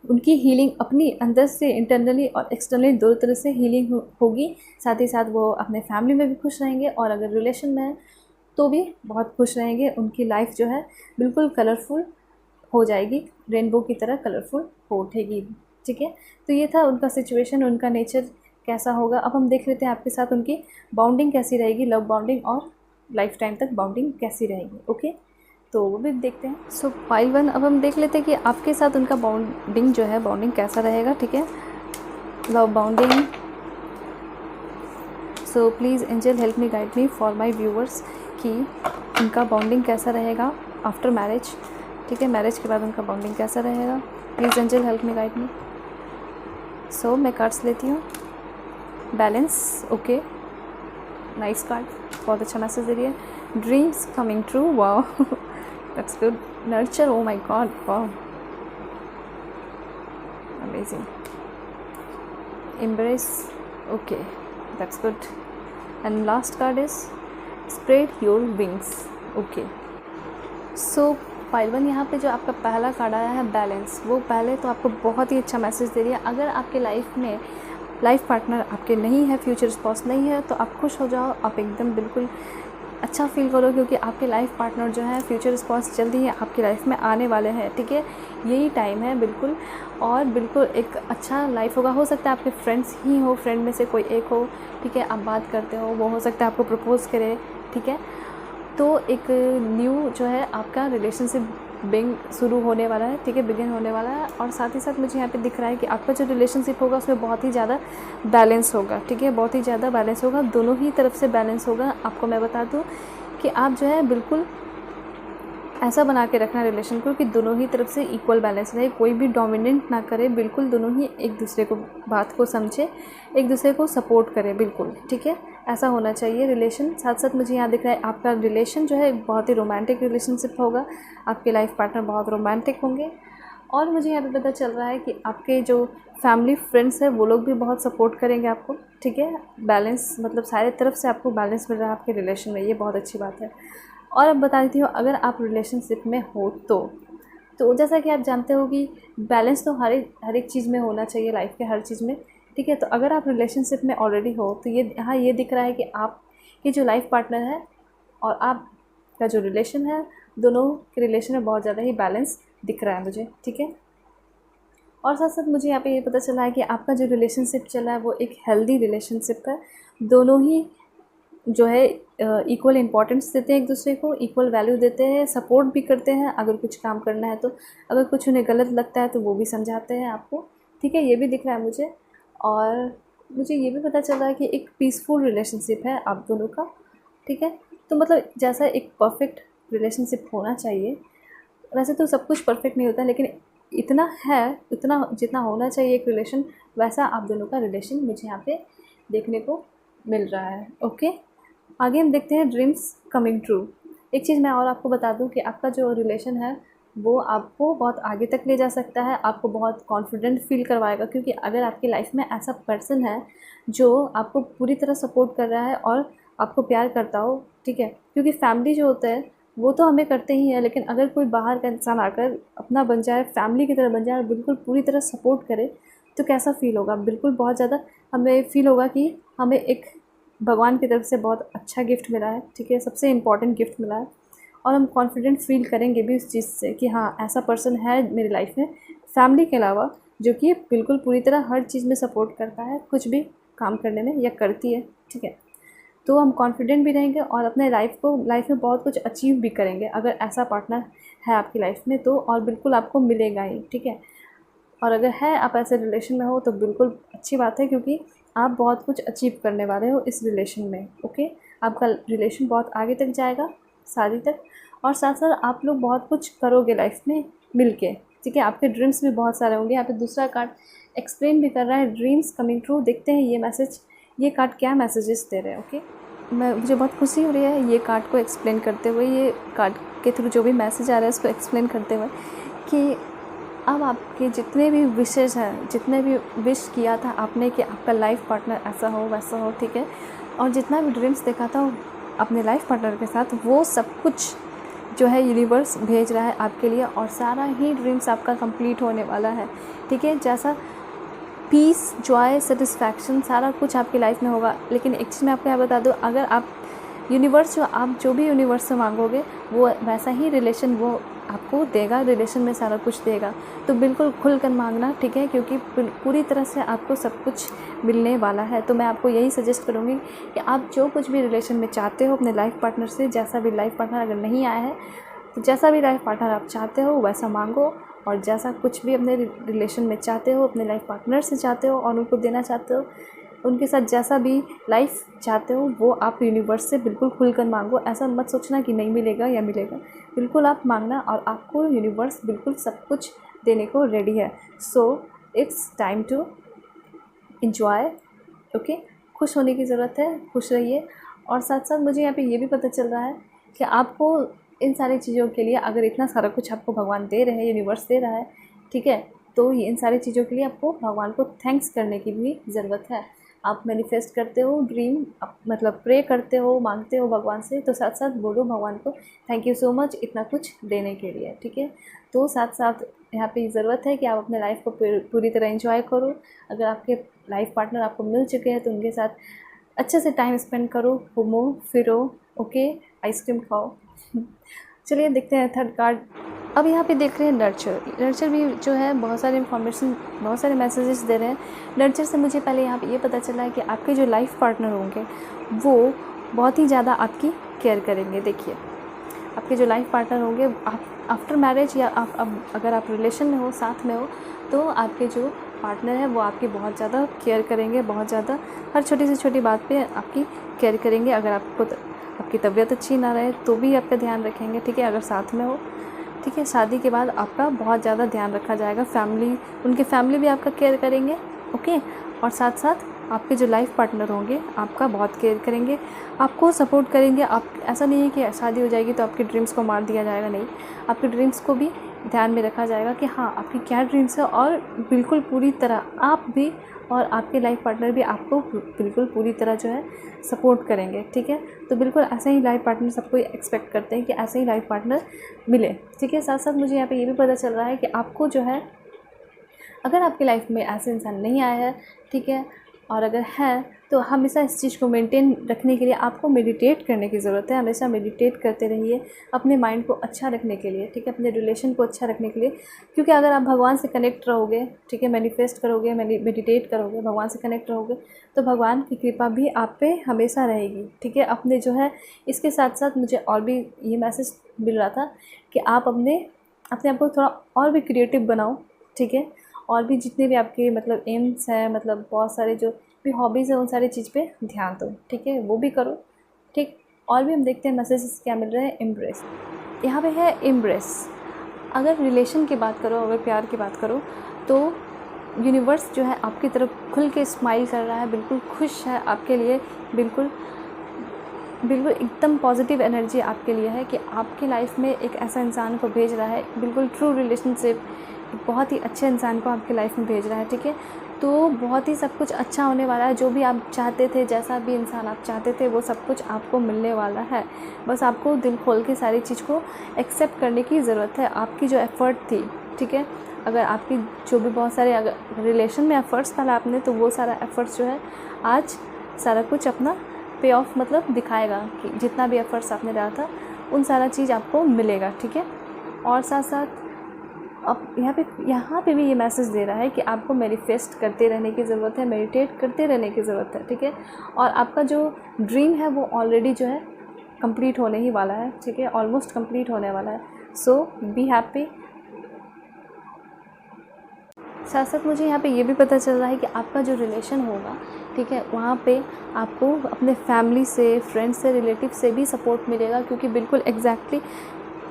S1: उनकी हीलिंग अपनी अंदर से इंटरनली और एक्सटर्नली दोनों तरह से हीलिंग होगी। साथ ही साथ वो अपने फैमिली में भी खुश रहेंगे और अगर रिलेशन में है तो भी बहुत खुश रहेंगे। उनकी लाइफ जो है बिल्कुल कलरफुल हो जाएगी, रेनबो की तरह कलरफुल हो उठेगी। ठीक है, तो ये था उनका सिचुएशन, उनका नेचर कैसा होगा। अब हम देख लेते हैं आपके साथ उनकी बॉन्डिंग कैसी रहेगी, लव बॉन्डिंग और लाइफ टाइम तक बॉन्डिंग कैसी रहेगी। ओके, तो वो भी देखते हैं। सो पाइल 1, अब हम देख लेते हैं कि आपके साथ उनका बॉन्डिंग जो है बॉन्डिंग कैसा रहेगा। ठीक है, love bonding. So please angel help me guide me for my viewers कि उनका बॉन्डिंग कैसा रहेगा आफ्टर मैरिज। ठीक है, मैरिज के बाद उनका बॉन्डिंग कैसा रहेगा। Please angel help me guide me. So मैं कार्ड्स लेती हूँ। बैलेंस, ओके, नाइस कार्ड, बहुत अच्छा मैसेज दे रही है। Dreams coming true, wow that's good. Nurture, oh my God, wow amazing. Embrace, okay that's good. And last card is spread your wings, okay. So pile 1, यहाँ पे जो आपका पहला कार्ड आया है बैलेंस, वो पहले तो आपको बहुत ही अच्छा मैसेज दे रही है। अगर आपके लाइफ में लाइफ पार्टनर आपके नहीं है, फ्यूचर स्पाउस नहीं है, तो आप खुश हो जाओ, आप एकदम बिल्कुल अच्छा फील करो, क्योंकि आपके लाइफ पार्टनर जो है, फ्यूचर स्पाउस जल्दी ही आपकी लाइफ में आने वाले हैं। ठीक है, यही टाइम है बिल्कुल, और बिल्कुल एक अच्छा लाइफ होगा। हो सकता है आपके फ्रेंड्स ही हो, फ्रेंड में से कोई एक हो। ठीक है, आप बात करते हो, वो हो सकता है आपको प्रपोज़ करे। ठीक है, तो एक न्यू जो है आपका रिलेशनशिप शुरू होने वाला है। ठीक है, बिगिन होने वाला है। और साथ ही साथ मुझे यहाँ पे दिख रहा है कि आपका जो रिलेशनशिप होगा उसमें बहुत ही ज़्यादा बैलेंस होगा। ठीक है, बहुत ही ज़्यादा बैलेंस होगा, दोनों ही तरफ से बैलेंस होगा। आपको मैं बता दूँ कि आप जो है बिल्कुल ऐसा बना के रखना रिलेशन को कि दोनों ही तरफ से इक्वल बैलेंस रहे, कोई भी डोमिनेंट ना करे, बिल्कुल दोनों ही एक दूसरे को बात को समझे, एक दूसरे को सपोर्ट करे, बिल्कुल। ठीक है, ऐसा होना चाहिए रिलेशन। साथ साथ मुझे यहाँ दिख रहा है आपका रिलेशन जो है बहुत ही रोमांटिक रिलेशनशिप होगा, आपके लाइफ पार्टनर बहुत रोमांटिक होंगे। और मुझे यहाँ पे पता चल रहा है कि आपके जो फैमिली फ्रेंड्स हैं वो लोग भी बहुत सपोर्ट करेंगे आपको। ठीक है, बैलेंस मतलब सारे तरफ से आपको बैलेंस मिल रहा है आपके रिलेशन में, ये बहुत अच्छी बात है। और अब बता देती हूँ, अगर आप रिलेशनशिप में हो तो जैसा कि आप जानते हो कि बैलेंस तो हर एक चीज़ में होना चाहिए, लाइफ के हर चीज़ में। ठीक है, तो अगर आप रिलेशनशिप में ऑलरेडी हो तो ये यहाँ ये दिख रहा है कि आपकी जो लाइफ पार्टनर है और आपका जो रिलेशन है, दोनों के रिलेशन में बहुत ज़्यादा ही बैलेंस दिख रहा है मुझे। ठीक है, और साथ साथ मुझे यहाँ पे ये पता चला है कि आपका जो रिलेशनशिप चल रहा है वो एक हेल्दी रिलेशनशिप है। दोनों ही जो है इक्वल इम्पोर्टेंस देते हैं एक दूसरे को, इक्वल वैल्यू देते हैं, सपोर्ट भी करते हैं अगर कुछ काम करना है तो, अगर कुछ उन्हें गलत लगता है तो वो भी समझाते हैं आपको। ठीक है, ये भी दिख रहा है मुझे। और मुझे ये भी पता चल रहा है कि एक पीसफुल रिलेशनशिप है आप दोनों का। ठीक है, तो मतलब जैसा एक परफेक्ट रिलेशनशिप होना चाहिए, वैसे तो सब कुछ परफेक्ट नहीं होता, लेकिन इतना है, इतना जितना होना चाहिए एक रिलेशन, वैसा आप दोनों का रिलेशन मुझे यहाँ पे देखने को मिल रहा है। ओके, आगे हम देखते हैं ड्रीम्स कमिंग ट्रू। एक चीज़ मैं और आपको बता दूं कि आपका जो रिलेशन है वो आपको बहुत आगे तक ले जा सकता है, आपको बहुत कॉन्फिडेंट फील करवाएगा, क्योंकि अगर आपकी लाइफ में ऐसा पर्सन है जो आपको पूरी तरह सपोर्ट कर रहा है और आपको प्यार करता हो। ठीक है, क्योंकि फैमिली जो होता है वो तो हमें करते ही हैं, लेकिन अगर कोई बाहर का इंसान आकर अपना बन जाए, फैमिली की तरह बन जाए और बिल्कुल पूरी तरह सपोर्ट करे, तो कैसा फ़ील होगा। बिल्कुल बहुत ज़्यादा हमें फ़ील होगा कि हमें एक भगवान की तरफ से बहुत अच्छा गिफ्ट मिला है। ठीक है, सबसे इम्पॉर्टेंट गिफ्ट मिला है, और हम कॉन्फिडेंट फील करेंगे भी उस चीज़ से कि हाँ ऐसा पर्सन है मेरी लाइफ में, फैमिली के अलावा, जो कि बिल्कुल पूरी तरह हर चीज़ में सपोर्ट करता है, कुछ भी काम करने में या करती है। ठीक है, तो हम कॉन्फिडेंट भी रहेंगे और अपने लाइफ में बहुत कुछ अचीव भी करेंगे अगर ऐसा पार्टनर है आपकी लाइफ में तो, और बिल्कुल आपको मिलेगा ही। ठीक है, और अगर है आप ऐसे रिलेशन में हो तो बिल्कुल अच्छी बात है, क्योंकि आप बहुत कुछ अचीव करने वाले हो इस रिलेशन में। ओके, आपका रिलेशन बहुत आगे तक जाएगा, शादी तक, और साथ साथ आप लोग बहुत कुछ करोगे लाइफ में मिलके। ठीक है, आपके ड्रीम्स भी बहुत सारे होंगे। यहाँ पे दूसरा कार्ड एक्सप्लेन भी कर रहा है ड्रीम्स कमिंग ट्रू। देखते हैं ये मैसेज, ये कार्ड क्या मैसेजेस दे रहे हैं। ओके, मुझे बहुत खुशी हो रही है ये कार्ड को एक्सप्लेन करते हुए, ये कार्ड के थ्रू जो भी मैसेज आ रहा है उसको एक्सप्लेन करते हुए, कि अब आपके जितने भी विशेज़ हैं, जितने भी विश किया था आपने कि आपका लाइफ पार्टनर ऐसा हो वैसा हो, ठीक है, और जितना भी ड्रीम्स देखा था अपने लाइफ पार्टनर के साथ, वो सब कुछ जो है यूनिवर्स भेज रहा है आपके लिए, और सारा ही ड्रीम्स आपका कंप्लीट होने वाला है, ठीक है। जैसा पीस, जॉय, सेटिस्फैक्शन सारा कुछ आपकी लाइफ में होगा। लेकिन एक चीज़ मैं आपको यहाँ बता दूँ, अगर आप यूनिवर्स, आप जो भी यूनिवर्स से मांगोगे वो वैसा ही रिलेशन वो आपको देगा, रिलेशन में सारा कुछ देगा। तो बिल्कुल खुल कर मांगना, ठीक है, क्योंकि पूरी तरह से आपको सब कुछ मिलने वाला है। तो मैं आपको यही सजेस्ट करूँगी कि आप जो कुछ भी रिलेशन में चाहते हो अपने लाइफ पार्टनर से, जैसा भी लाइफ पार्टनर अगर नहीं आया है तो जैसा भी लाइफ पार्टनर आप चाहते हो वैसा मांगो, और जैसा कुछ भी अपने रिलेशन में चाहते हो, अपने लाइफ पार्टनर से चाहते हो और उनको देना चाहते हो, उनके साथ जैसा भी लाइफ चाहते हो वो आप यूनिवर्स से बिल्कुल खुलकर मांगो। ऐसा मत सोचना कि नहीं मिलेगा या मिलेगा, बिल्कुल आप मांगना और आपको यूनिवर्स बिल्कुल सब कुछ देने को रेडी है। So it's time to enjoy, okay. खुश होने की ज़रूरत है, खुश रहिए। और साथ साथ मुझे यहाँ पे ये भी पता चल रहा है कि आपको इन सारी चीज़ों के लिए, अगर इतना सारा कुछ आपको भगवान दे रहे हैं, यूनिवर्स दे रहा है, ठीक है, तो इन सारी चीज़ों के लिए आपको भगवान को थैंक्स करने की भी ज़रूरत है। आप मैनिफेस्ट करते हो, ड्रीम मतलब प्रे करते हो, मांगते हो भगवान से, तो साथ साथ बोलो भगवान को थैंक यू सो मच इतना कुछ देने के लिए, ठीक है। तो साथ साथ यहाँ पे ज़रूरत है कि आप अपने लाइफ को पूरी तरह एंजॉय करो। अगर आपके लाइफ पार्टनर आपको मिल चुके हैं तो उनके साथ अच्छे से टाइम स्पेंड करो, घूमो फिरो, ओके, आइसक्रीम खाओ। चलिए देखते हैं थर्ड कार्ड। अब यहाँ पे देख रहे हैं नर्चर। नर्चर भी जो है बहुत सारे इन्फॉर्मेशन, बहुत सारे मैसेजेस दे रहे हैं। नर्चर से मुझे पहले यहाँ पे ये पता चला है कि आपके जो लाइफ पार्टनर होंगे वो बहुत ही ज़्यादा आपकी केयर करेंगे। देखिए, आपके जो लाइफ पार्टनर होंगे, आप आफ्टर मैरिज या अगर आप रिलेशन में हो, साथ में हो, तो आपके जो पार्टनर है वो आपकी बहुत ज़्यादा केयर करेंगे, बहुत ज़्यादा हर छोटी से छोटी बात पे आपकी केयर करेंगे। अगर आपकी तबीयत अच्छी ना रहे तो भी आपका ध्यान रखेंगे, ठीक है, अगर साथ में हो, ठीक है। शादी के बाद आपका बहुत ज़्यादा ध्यान रखा जाएगा। उनके फैमिली भी आपका केयर करेंगे, ओके। और साथ साथ आपके जो लाइफ पार्टनर होंगे आपका बहुत केयर करेंगे, आपको सपोर्ट करेंगे। आप ऐसा नहीं है कि शादी हो जाएगी तो आपके ड्रीम्स को मार दिया जाएगा, नहीं, आपके ड्रीम्स को भी ध्यान में रखा जाएगा कि हाँ आपकी क्या ड्रीम्स है, और बिल्कुल पूरी तरह आप भी और आपके लाइफ पार्टनर भी आपको बिल्कुल पूरी तरह जो है सपोर्ट करेंगे, ठीक है। तो बिल्कुल ऐसा ही लाइफ पार्टनर सबको एक्सपेक्ट करते हैं कि ऐसे ही लाइफ पार्टनर मिले, ठीक है। साथ साथ मुझे यहाँ पे ये भी पता चल रहा है कि आपको जो है, अगर आपकी लाइफ में ऐसे इंसान नहीं आया है, ठीक है, और अगर है तो हमेशा इस चीज़ को मेंटेन रखने के लिए आपको मेडिटेट करने की ज़रूरत है। हमेशा मेडिटेट करते रहिए अपने माइंड को अच्छा रखने के लिए, ठीक है, अपने रिलेशन को अच्छा रखने के लिए। क्योंकि अगर आप भगवान से कनेक्ट रहोगे, ठीक है, मैनिफेस्ट करोगे, मेडिटेट करोगे, भगवान से कनेक्ट रहोगे, तो भगवान की कृपा भी आप पे हमेशा रहेगी, ठीक है। अपने जो है, इसके साथ साथ मुझे और भी ये मैसेज मिल रहा था कि आप अपने आप को थोड़ा और भी क्रिएटिव बनाओ, ठीक है। और भी जितने भी आपके मतलब एम्स हैं, मतलब बहुत सारे जो भी हॉबीज़ है, उन सारी चीज़ पे ध्यान दो, ठीक है, वो भी करो, ठीक। और भी हम देखते हैं मैसेजेस क्या मिल रहे हैं। एम्ब्रेस, यहाँ पे है एम्ब्रेस। अगर रिलेशन की बात करो, अगर प्यार की बात करो, तो यूनिवर्स जो है आपकी तरफ खुल के स्माइल कर रहा है, बिल्कुल खुश है आपके लिए, बिल्कुल एकदम पॉजिटिव एनर्जी आपके लिए है कि आपकी लाइफ में एक ऐसा इंसान को भेज रहा है, बिल्कुल ट्रू रिलेशनशिप, बहुत ही अच्छे इंसान को आपकी लाइफ में भेज रहा है, ठीक है। तो बहुत ही सब कुछ अच्छा होने वाला है। जो भी आप चाहते थे, जैसा भी इंसान आप चाहते थे, वो सब कुछ आपको मिलने वाला है। बस आपको दिल खोल के सारी चीज़ को एक्सेप्ट करने की ज़रूरत है। आपकी जो एफ़र्ट थी, ठीक है, अगर आपकी जो भी बहुत सारे अगर रिलेशन में एफ़र्ट्स डाला आपने, तो वो सारा एफ़र्ट्स जो है आज सारा कुछ अपना पे ऑफ मतलब दिखाएगा कि जितना भी एफ़र्ट्स आपने डाला था उन सारा चीज़ आपको मिलेगा, ठीक है। और साथ साथ अब यहाँ पे भी ये मैसेज दे रहा है कि आपको मैनिफेस्ट करते रहने की ज़रूरत है, मेडिटेट करते रहने की ज़रूरत है, ठीक है। और आपका जो ड्रीम है वो ऑलरेडी जो है कंप्लीट होने ही वाला है, ठीक है, ऑलमोस्ट कंप्लीट होने वाला है। सो बी हैप्पी। साथ साथ मुझे यहाँ पे ये भी पता चल रहा है कि आपका जो रिलेशन होगा, ठीक है, वहाँ पे आपको अपने फैमिली से, फ्रेंड्स से, रिलेटिव से भी सपोर्ट मिलेगा, क्योंकि बिल्कुल एग्जैक्टली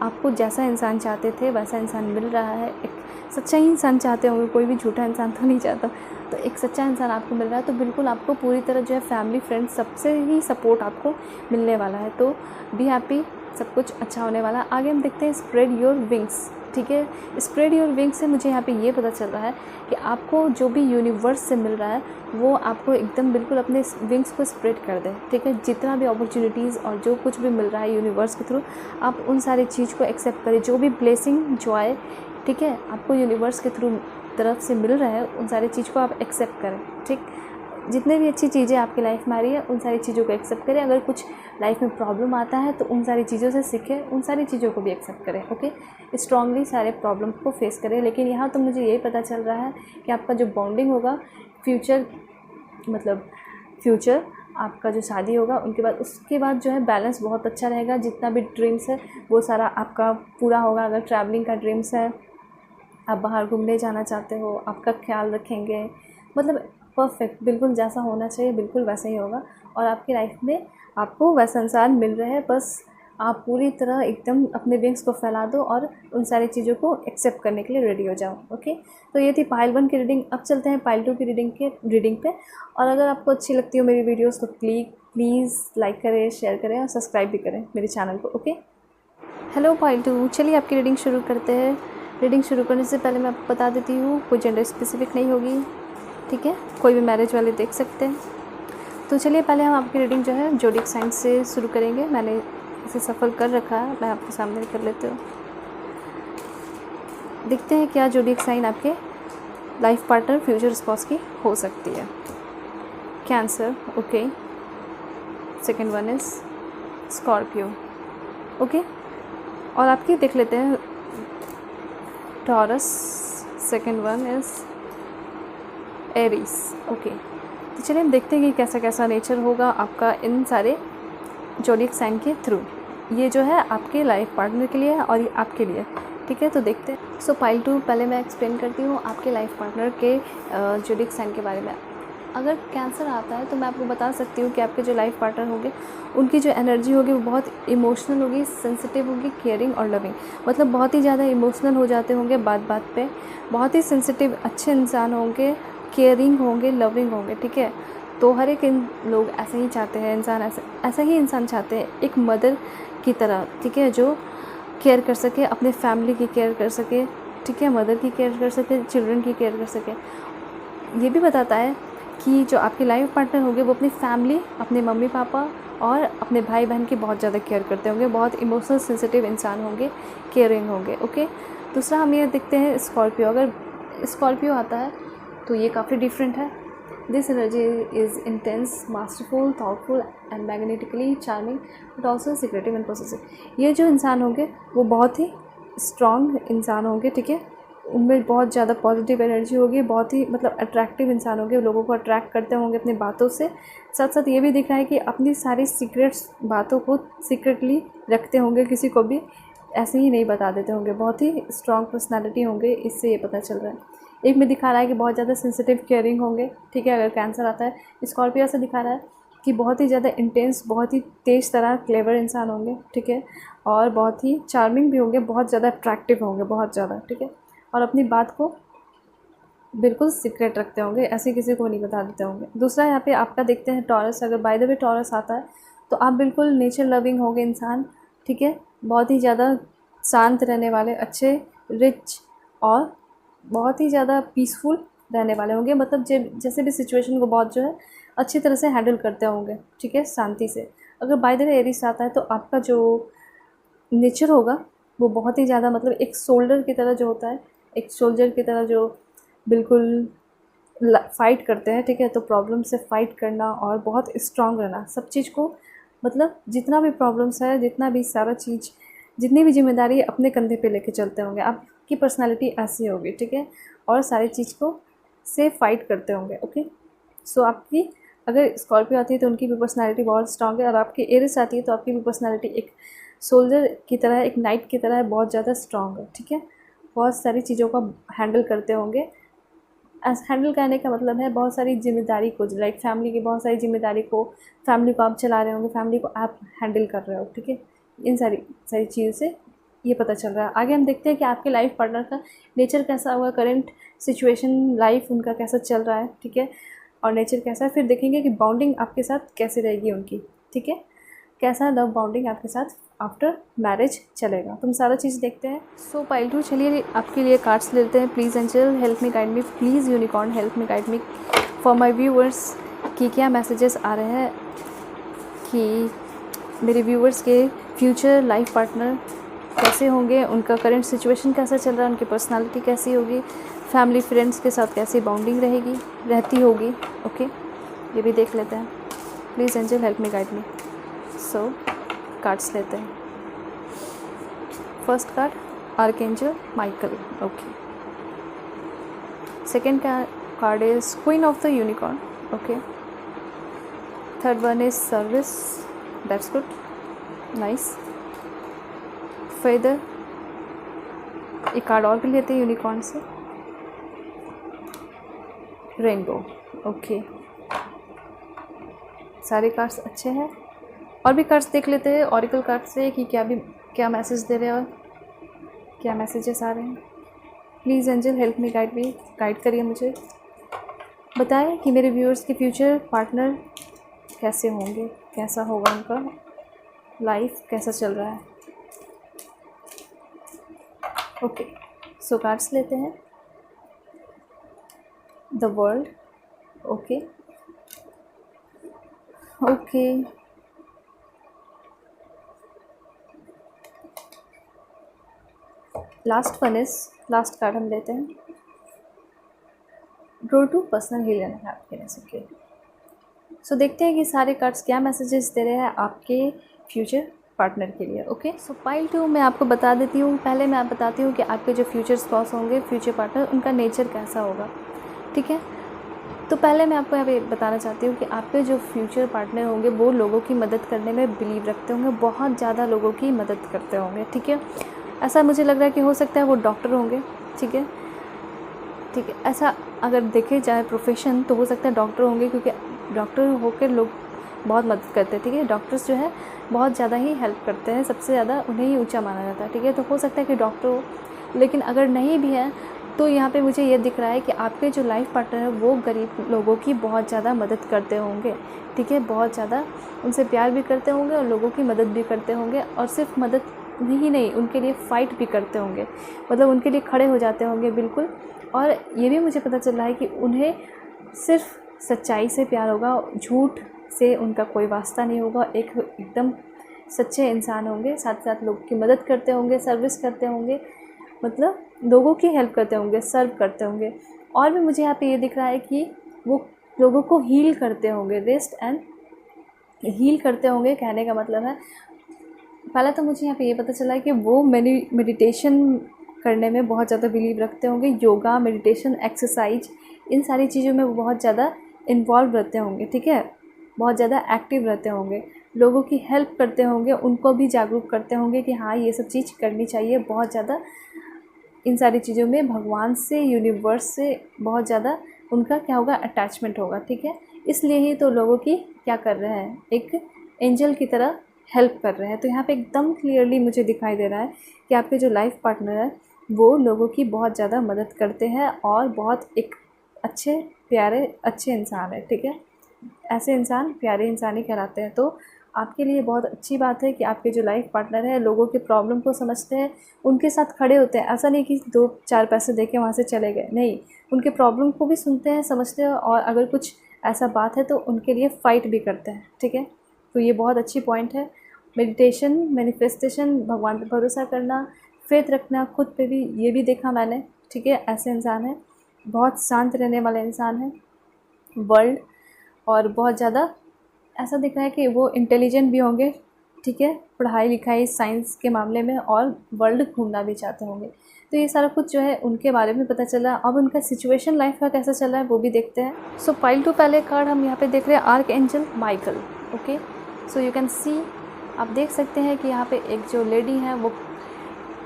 S1: आपको जैसा इंसान चाहते थे वैसा इंसान मिल रहा है। एक सच्चा ही इंसान चाहते होंगे, कोई भी झूठा इंसान तो नहीं चाहता, तो एक सच्चा इंसान आपको मिल रहा है। तो बिल्कुल आपको पूरी तरह जो है फैमिली, फ्रेंड्स सबसे ही सपोर्ट आपको मिलने वाला है। तो बी हैप्पी, सब कुछ अच्छा होने वाला है। आगे हम देखते हैं स्प्रेड योर विंग्स। ठीक है। स्प्रेड योर विंग्स से मुझे यहाँ पे ये पता चल रहा है कि आपको जो भी यूनिवर्स से मिल रहा है वो आपको एकदम बिल्कुल अपने विंग्स को स्प्रेड कर दे, ठीक है। जितना भी अपॉर्चुनिटीज़ और जो कुछ भी मिल रहा है यूनिवर्स के थ्रू, आप उन सारी चीज़ को एक्सेप्ट करें। जो भी ब्लेसिंग जॉय, ठीक है, आपको यूनिवर्स के थ्रू तरफ से मिल रहा है, उन सारी चीज़ को आप एक्सेप्ट करें, ठीक। जितने भी अच्छी चीज़ें आपकी लाइफ में आ रही है उन सारी चीज़ों को एक्सेप्ट करें। अगर कुछ लाइफ में प्रॉब्लम आता है तो उन सारी चीज़ों से सीखें, उन सारी चीज़ों को भी एक्सेप्ट करें, ओके। स्ट्रांगली सारे प्रॉब्लम को फेस करें। लेकिन यहाँ तो मुझे यही पता चल रहा है कि आपका जो बॉन्डिंग होगा फ्यूचर, मतलब फ्यूचर आपका जो शादी होगा उनके बाद, उसके बाद जो है बैलेंस बहुत अच्छा रहेगा। जितना भी ड्रीम्स है वो सारा आपका पूरा होगा। अगर ट्रैवलिंग का ड्रीम्स है, आप बाहर घूमने जाना चाहते हो, आपका ख्याल रखेंगे, मतलब परफेक्ट बिल्कुल जैसा होना चाहिए बिल्कुल वैसा ही होगा। और आपकी लाइफ में आपको वैसा इंसान मिल रहा है, बस आप पूरी तरह एकदम अपने विंग्स को फैला दो और उन सारी चीज़ों को एक्सेप्ट करने के लिए रेडी हो जाओ, ओके। तो ये थी पाइल 1 की रीडिंग। अब चलते हैं पाइल 2 की रीडिंग पे। और अगर आपको अच्छी लगती हो मेरी वीडियोस तो प्लीज़ लाइक करें, शेयर करें और सब्सक्राइब भी करें मेरे चैनल को, ओके। हेलो पाइल 2, चलिए आपकी रीडिंग शुरू करते हैं। रीडिंग शुरू करने से पहले मैं आपको बता देती हूँ, कोई जेंडर स्पेसिफिक नहीं होगी, ठीक है। कोई भी मैरिज वाले देख सकते हैं। तो चलिए पहले हम आपकी रीडिंग जो है ज़ोडिएक साइन से शुरू करेंगे। मैंने इसे सफल कर रखा है, मैं आपके सामने कर लेती हूँ। देखते हैं क्या ज़ोडिएक साइन आपके लाइफ पार्टनर फ्यूचर स्पाउस की हो सकती है। Cancer, okay. Second one is Scorpio, okay. और आपकी देख लेते हैं taurus, second one is Aries, okay. तो चलिए हम देखते हैं कि कैसा कैसा नेचर होगा आपका इन सारे ज़ोडिएक साइन के थ्रू। ये जो है आपके लाइफ पार्टनर के लिए है और ये आपके लिए, ठीक है। तो देखते हैं। सो पाइल 2 पहले मैं एक्सप्लेन करती हूँ आपके लाइफ पार्टनर के ज़ोडिएक साइन के बारे में। अगर कैंसर आता है तो मैं आपको बता सकती हूँ कि आपके जो लाइफ पार्टनर होंगे उनकी जो एनर्जी होगी वो बहुत इमोशनल होगी, सेंसिटिव होगी, केयरिंग और लविंग। मतलब बहुत ही ज़्यादा इमोशनल हो जाते होंगे बात बात पे, बहुत ही सेंसिटिव अच्छे इंसान होंगे, केयरिंग होंगे, लविंग होंगे, ठीक है। तो हर एक लोग ऐसे ही चाहते हैं, इंसान ऐसा ही इंसान चाहते हैं, एक मदर की तरह, ठीक है, जो केयर कर सके, अपने फैमिली की केयर कर सके, ठीक है, मदर की केयर कर सके, चिल्ड्रन की केयर कर सके। ये भी बताता है कि जो आपके लाइफ पार्टनर होंगे वो अपनी फैमिली, अपने मम्मी पापा और अपने भाई बहन की बहुत ज़्यादा केयर करते होंगे, बहुत इमोशनल सेंसिटिव इंसान होंगे, केयरिंग होंगे, ओके। दूसरा हम ये देखते हैं स्कॉर्पियो। अगर स्कॉर्पियो आता है तो ये काफ़ी डिफरेंट है। This energy is intense, masterful, thoughtful and magnetically charming but also secretive and possessive. ये जो इंसान होंगे वो बहुत ही स्ट्रॉन्ग इंसान होंगे, ठीक है। उनमें बहुत ज़्यादा पॉजिटिव एनर्जी होगी, बहुत ही मतलब अट्रैक्टिव इंसान होंगे, लोगों को अट्रैक्ट करते होंगे अपनी बातों से। साथ साथ ये भी दिख रहा है कि अपनी सारी सीक्रेट्स बातों को सीक्रेटली रखते होंगे, किसी को भी ऐसे ही नहीं बता देते होंगे। बहुत ही स्ट्रॉन्ग पर्सनालिटी होंगे, इससे ये पता चल रहा है। एक में दिखा रहा है कि बहुत ज़्यादा सेंसिटिव केयरिंग होंगे, ठीक है। अगर कैंसर आता है, स्कॉर्पियो से दिखा रहा है कि बहुत ही ज़्यादा इंटेंस, बहुत ही तेज़ तरह क्लेवर इंसान होंगे, ठीक है। और बहुत ही चार्मिंग भी होंगे, बहुत ज़्यादा अट्रैक्टिव होंगे, बहुत ज़्यादा, ठीक है। और अपनी बात को बिल्कुल सीक्रेट रखते होंगे, ऐसे किसी को नहीं बता देते होंगे। दूसरा यहाँ पे आपका देखते हैं टॉरस। अगर बाय द वे टॉरस आता है तो आप बिल्कुल नेचर लविंग होंगे इंसान, ठीक है। बहुत ही ज़्यादा शांत रहने वाले, अच्छे, रिच और बहुत ही ज़्यादा पीसफुल रहने वाले होंगे। मतलब जैसे भी सिचुएशन को बहुत जो है अच्छी तरह से हैंडल करते होंगे, ठीक है, शांति से। अगर बाय द वे एरीज आता है तो आपका जो नेचर होगा वो बहुत ही ज़्यादा मतलब एक सोल्जर की तरह जो होता है, एक सोल्जर की तरह जो बिल्कुल फ़ाइट करते हैं, ठीक है। तो प्रॉब्लम से फ़ाइट करना और बहुत स्ट्रांग रहना, सब चीज़ को मतलब जितना भी प्रॉब्लम्स है, जितना भी सारा चीज़, जितनी भी जिम्मेदारी अपने कंधे पे लेके चलते होंगे। आपकी पर्सनालिटी ऐसी होगी, ठीक है। और सारी चीज़ को से फ़ाइट करते होंगे, ओके। सो आपकी अगर स्कॉर्पियो आती है तो उनकी भी पर्सनालिटी बहुत स्ट्रांग है, और आपकी एरिस आती है तो आपकी भी पर्सनालिटी एक सोल्जर की तरह, एक नाइट की तरह बहुत ज़्यादा स्ट्रांग है, ठीक है। बहुत सारी चीज़ों को हैंडल करते होंगे। हैंडल करने का मतलब है बहुत सारी जिम्मेदारी को, लाइक फैमिली की बहुत सारी जिम्मेदारी को, फैमिली को आप चला रहे होंगे, फैमिली को आप हैंडल कर रहे हो, ठीक है। इन सारी चीज़ों से ये पता चल रहा है। आगे हम देखते हैं कि आपके लाइफ पार्टनर का नेचर कैसा होगा, करंट सिचुएशन लाइफ उनका कैसा चल रहा है, ठीक है, और नेचर कैसा है। फिर देखेंगे कि बॉन्डिंग आपके साथ कैसे रहेगी उनकी, ठीक है, कैसा लव बॉन्डिंग आपके साथ आफ्टर मैरिज चलेगा। तो हम सारा चीज़ देखते हैं। सो पाइल 2, चलिए आपके लिए कार्ड्स लेते हैं। Please angel help me guide me, please unicorn help me guide me for my viewers कि क्या मैसेजेस आ रहे हैं कि मेरे व्यूअर्स के फ्यूचर लाइफ पार्टनर कैसे होंगे, उनका करंट सिचुएशन कैसा चल रहा है, उनकी पर्सनालिटी कैसी होगी, फैमिली फ्रेंड्स के साथ कैसी बाउंडिंग रहती होगी। ओके, ये भी देख लेते हैं। Please angel help me guide me. So cards लेते हैं। First card archangel Michael. Okay, second card is queen of the unicorn. Okay, third one is service, that's good, nice. Feather, एक कार्ड और भी लेते हैं यूनिकॉर्न से, rainbow. Okay, सारे cards अच्छे हैं। और भी कार्ड्स देख लेते हैं ऑरिकल कार्ड से कि क्या मैसेज दे रहे हैं और क्या मैसेजेस आ रहे हैं। Please angel help me guide करिए मुझे, बताएं कि मेरे व्यूअर्स के फ्यूचर पार्टनर कैसे होंगे, कैसा होगा उनका लाइफ, कैसा चल रहा है। ओके, सो कार्ड्स लेते हैं। The world. Okay, last card हम लेते हैं। Draw to personal healing happiness. Okay, so देखते हैं कि सारे कार्ड्स क्या मैसेजेस दे रहे हैं आपके फ्यूचर पार्टनर के लिए। ओके, सो पाइल 2 मैं आपको बता देती हूँ। पहले मैं बताती हूँ कि आपके जो फ्यूचर स्पाउस होंगे, फ्यूचर पार्टनर, उनका नेचर कैसा होगा। ठीक है, तो पहले मैं आपको यहाँ पे बताना चाहती हूँ कि आपके जो फ्यूचर पार्टनर होंगे वो लोगों की मदद करने में बिलीव रखते होंगे, बहुत ज़्यादा लोगों की मदद करते होंगे। ठीक है, ऐसा मुझे लग रहा है कि हो सकता है वो डॉक्टर होंगे। ठीक है, ऐसा अगर देखे जाए प्रोफेशन तो हो सकता है डॉक्टर होंगे, क्योंकि डॉक्टर होकर लोग बहुत मदद करते हैं। ठीक है, डॉक्टर्स जो है बहुत ज़्यादा ही हेल्प करते हैं, सबसे ज़्यादा उन्हें ही ऊंचा माना जाता है। ठीक है, तो हो सकता है कि डॉक्टर हो, लेकिन अगर नहीं भी है तो यहाँ पे मुझे ये दिख रहा है कि आपके जो लाइफ पार्टनर है वो गरीब लोगों की बहुत ज़्यादा मदद करते होंगे। ठीक है, बहुत ज़्यादा उनसे प्यार भी करते होंगे और लोगों की मदद भी करते होंगे, और सिर्फ मदद ही नहीं, उनके लिए फ़ाइट भी करते होंगे, मतलब उनके लिए खड़े हो जाते होंगे बिल्कुल। और ये भी मुझे पता चल रहा है कि उन्हें सिर्फ सच्चाई से प्यार होगा, झूठ से उनका कोई वास्ता नहीं होगा। एकदम सच्चे इंसान होंगे, साथ साथ लोगों की मदद करते होंगे, सर्विस करते होंगे, मतलब लोगों की हेल्प करते होंगे, सर्व करते होंगे। और भी मुझे यहाँ पे ये दिख रहा है कि वो लोगों को हील करते होंगे, रेस्ट एंड हील करते होंगे। कहने का मतलब है, पहले तो मुझे यहाँ पे ये पता चला है कि वो मेडिटेशन करने में बहुत ज़्यादा बिलीव रखते होंगे। योगा, मेडिटेशन, एक्सरसाइज, इन सारी चीज़ों में वो बहुत ज़्यादा इन्वॉल्व रहते होंगे। ठीक है, बहुत ज़्यादा एक्टिव रहते होंगे, लोगों की हेल्प करते होंगे, उनको भी जागरूक करते होंगे कि हाँ ये सब चीज़ करनी चाहिए। बहुत ज़्यादा इन सारी चीज़ों में भगवान से, यूनिवर्स से बहुत ज़्यादा उनका क्या होगा, अटैचमेंट होगा। ठीक है, इसलिए ही तो लोगों की क्या कर रहे हैं, एक एंजल की तरह हेल्प कर रहे हैं। तो यहाँ पे एकदम क्लियरली मुझे दिखाई दे रहा है कि आपके जो लाइफ पार्टनर है वो लोगों की बहुत ज़्यादा मदद करते हैं और बहुत एक अच्छे प्यारे अच्छे इंसान है। ठीक है, ऐसे इंसान प्यारे इंसान ही कहलाते हैं। तो आपके लिए बहुत अच्छी बात है कि आपके जो लाइफ पार्टनर है लोगों के प्रॉब्लम को समझते हैं, उनके साथ खड़े होते हैं। ऐसा नहीं कि 2-4 पैसे देके वहाँ से चले गए, नहीं, उनके प्रॉब्लम को भी सुनते हैं, समझते हैं, और अगर कुछ ऐसा बात है तो उनके लिए फ़ाइट भी करते हैं। ठीक है, तो ये बहुत अच्छी पॉइंट है। मेडिटेशन, मैनिफेस्टेशन, भगवान पर भरोसा करना, फेथ रखना खुद पे भी, ये भी देखा मैंने। ठीक है, ऐसे इंसान है, बहुत शांत रहने वाले इंसान है वर्ल्ड, और बहुत ज़्यादा ऐसा दिख रहा है कि वो इंटेलिजेंट भी होंगे। ठीक है, पढ़ाई लिखाई साइंस के मामले में, और वर्ल्ड घूमना भी चाहते होंगे। तो ये सारा कुछ जो है उनके बारे में पता चला। अब उनका सिचुएशन लाइफ का कैसा चल रहा है वो भी देखते हैं। सो पाइल 2 पहले कार्ड हम यहाँ पे देख रहे हैं, archangel Michael. Okay, so you can see, आप देख सकते हैं कि यहाँ पे एक जो लेडी है वो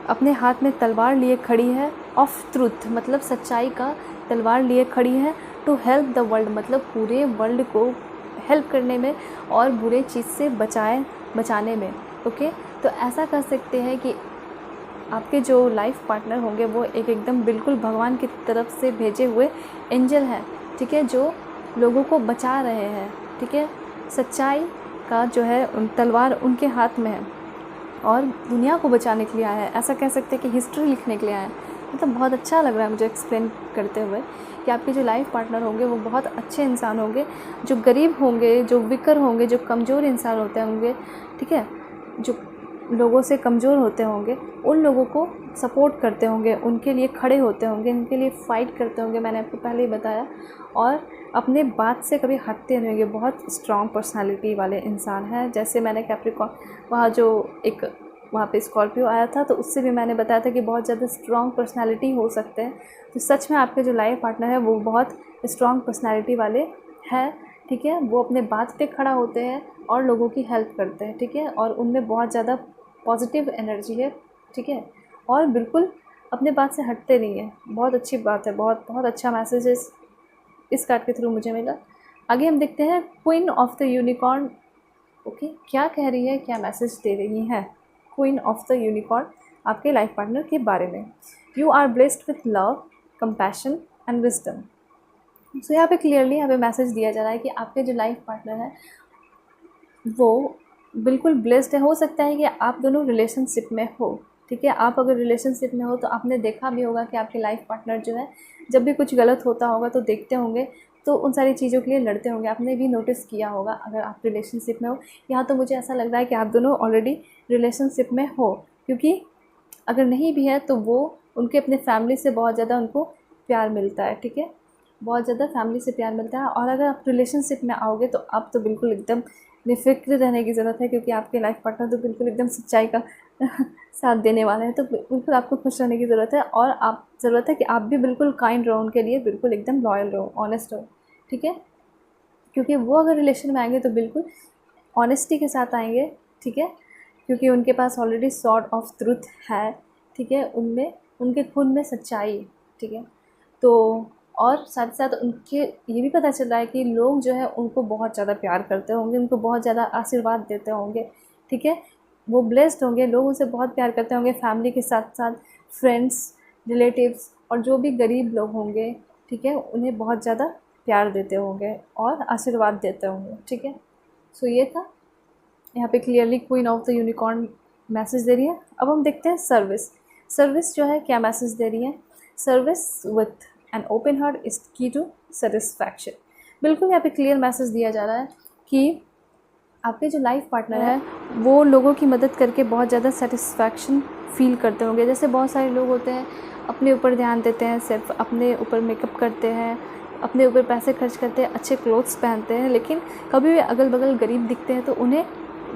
S1: अपने हाथ में तलवार लिए खड़ी है, ऑफ ट्रूथ मतलब सच्चाई का तलवार लिए खड़ी है, टू हेल्प द वर्ल्ड मतलब पूरे वर्ल्ड को हेल्प करने में और बुरे चीज़ से बचाने में। ओके, तो ऐसा कर सकते हैं कि आपके जो लाइफ पार्टनर होंगे वो एकदम बिल्कुल भगवान की तरफ से भेजे हुए एंजल हैं। ठीक है, जो लोगों को बचा रहे हैं। ठीक है, सच्चाई का जो है तलवार उनके हाथ में है। और दुनिया को बचाने के लिए आया है, ऐसा कह सकते हैं कि हिस्ट्री लिखने के लिए आया है। मतलब बहुत अच्छा लग रहा है मुझे एक्सप्लेन करते हुए कि आपके जो लाइफ पार्टनर होंगे वो बहुत अच्छे इंसान होंगे, जो गरीब होंगे, जो विकर होंगे, जो कमज़ोर इंसान होते होंगे, ठीक है, जो लोगों से कमज़ोर होते होंगे, उन लोगों को सपोर्ट करते होंगे, उनके लिए खड़े होते होंगे, उनके लिए फ़ाइट करते होंगे, मैंने आपको पहले ही बताया। और अपने बात से कभी हटते नहीं होंगे। बहुत स्ट्रॉन्ग पर्सनालिटी वाले इंसान हैं। जैसे मैंने कैप्रिकॉर्न वहाँ जो एक वहाँ पे स्कॉर्पियो आया था, तो उससे भी मैंने बताया था कि बहुत ज़्यादा स्ट्रॉन्ग पर्सनालिटी हो सकते हैं। तो सच में आपके जो लाइफ पार्टनर है वो बहुत स्ट्रॉन्ग पर्सनालिटी वाले हैं, ठीक है। वो अपने बात पे खड़ा होते हैं और लोगों की हेल्प करते हैं, ठीक है, और उनमें बहुत ज़्यादा पॉजिटिव एनर्जी है, ठीक है, और बिल्कुल अपने बात से हटते नहीं है। बहुत अच्छी बात है, बहुत बहुत अच्छा मैसेज इस कार्ड के थ्रू मुझे मिला। आगे हम देखते हैं queen of the unicorn. Okay, क्या कह रही है, क्या मैसेज दे रही है क्वीन ऑफ द यूनिकॉर्न आपके लाइफ पार्टनर के बारे में। You are blessed with love, compassion and wisdom. So यहाँ पे क्लियरली यहाँ पे मैसेज दिया जा रहा है कि आपके जो लाइफ पार्टनर है वो बिल्कुल ब्लेस्ड है। हो सकता है कि आप दोनों रिलेशनशिप में हो, ठीक है। आप अगर रिलेशनशिप में हो तो आपने देखा भी होगा कि आपके लाइफ पार्टनर जो है जब भी कुछ गलत होता होगा तो देखते होंगे, तो उन सारी चीज़ों के लिए लड़ते होंगे। आपने भी नोटिस किया होगा अगर आप रिलेशनशिप में हो। यहाँ तो मुझे ऐसा लग रहा है कि आप दोनों ऑलरेडी रिलेशनशिप में हो, क्योंकि अगर नहीं भी है तो वो उनके अपने फैमिली से बहुत ज़्यादा उनको प्यार मिलता है, ठीक है, बहुत ज़्यादा फैमिली से प्यार मिलता है। और अगर आप रिलेशनशिप में आओगे तो आप तो बिल्कुल एकदम बेफिक्र रहने की ज़रूरत है, क्योंकि आपके लाइफ पार्टनर तो बिल्कुल एकदम सच्चाई का साथ देने वाले हैं। तो बिल्कुल आपको खुश रहने की ज़रूरत है, और आप ज़रूरत है कि आप भी बिल्कुल काइंड रहो उनके लिए, बिल्कुल एकदम लॉयल रहो, ऑनेस्ट रहो, ठीक है, क्योंकि वो अगर रिलेशन में आएंगे तो बिल्कुल ऑनेस्टी के साथ आएंगे, ठीक है, क्योंकि उनके पास ऑलरेडी सॉर्ड ऑफ ट्रुथ है, ठीक है, उनमें उनके खून में सच्चाई, ठीक है। तो और साथ साथ उनके ये भी पता चल रहा है कि लोग जो है उनको बहुत ज़्यादा प्यार करते होंगे, उनको बहुत ज़्यादा आशीर्वाद देते होंगे, ठीक है, वो ब्लेस्ड होंगे, लोग उनसे बहुत प्यार करते होंगे, फैमिली के साथ साथ फ्रेंड्स, रिलेटिव्स और जो भी गरीब लोग होंगे, ठीक है, उन्हें बहुत ज़्यादा प्यार देते होंगे और आशीर्वाद देते होंगे, ठीक है। सो ये था यहाँ पे clearly queen of the unicorn message दे रही है। अब हम देखते हैं सर्विस जो है क्या मैसेज दे रही है। Service with an open heart is की टू सेटिस्फैक्शन। बिल्कुल यहाँ पे क्लियर मैसेज दिया जा रहा है कि आपके जो लाइफ पार्टनर है वो लोगों की मदद करके बहुत ज़्यादा सेटिस्फैक्शन फील करते होंगे। जैसे बहुत सारे लोग होते हैं अपने ऊपर ध्यान देते हैं, सिर्फ अपने ऊपर मेकअप करते हैं, अपने ऊपर पैसे खर्च करते हैं, अच्छे क्लोथ्स पहनते हैं, लेकिन कभी भी अगल बगल गरीब दिखते हैं तो उन्हें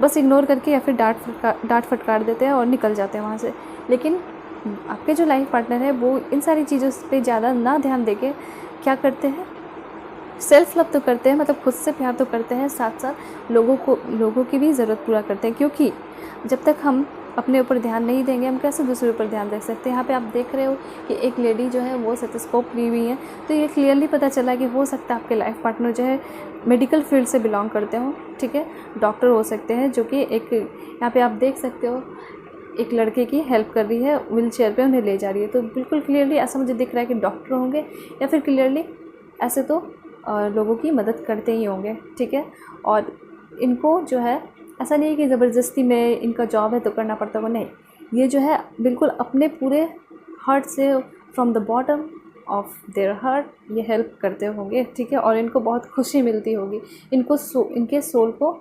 S1: बस इग्नोर करके या फिर डांट फटकार देते हैं और निकल जाते हैं वहाँ से। लेकिन आपके जो लाइफ पार्टनर है वो इन सारी चीज़ों पे ज़्यादा ना ध्यान देके क्या करते हैं, सेल्फ लव तो करते हैं, मतलब खुद से प्यार तो करते हैं, साथ साथ लोगों की भी ज़रूरत पूरा करते हैं। क्योंकि जब तक हम अपने ऊपर ध्यान नहीं देंगे हम कैसे दूसरे ऊपर ध्यान दे सकते हैं। यहाँ पे आप देख रहे हो कि एक लेडी जो है वो स्टेथोस्कोप ली हुई है, तो ये क्लियरली पता चला कि हो सकता है आपके लाइफ पार्टनर जो है मेडिकल फील्ड से बिलोंग करते हो, ठीक है, डॉक्टर हो सकते हैं, जो कि एक यहाँ पे आप देख सकते हो एक लड़के की हेल्प कर रही है, व्हील चेयर पर उन्हें ले जा रही है। तो बिल्कुल क्लियरली ऐसा मुझे दिख रहा है कि डॉक्टर होंगे या फिर क्लियरली ऐसे तो लोगों की मदद करते ही होंगे, ठीक है। और इनको जो है ऐसा नहीं है कि ज़बरदस्ती में इनका जॉब है तो करना पड़ता होगा, नहीं, ये जो है बिल्कुल अपने पूरे हार्ट से, from the bottom of their heart ये हेल्प करते होंगे, ठीक है, और इनको बहुत खुशी मिलती होगी, इनको इनके सोल को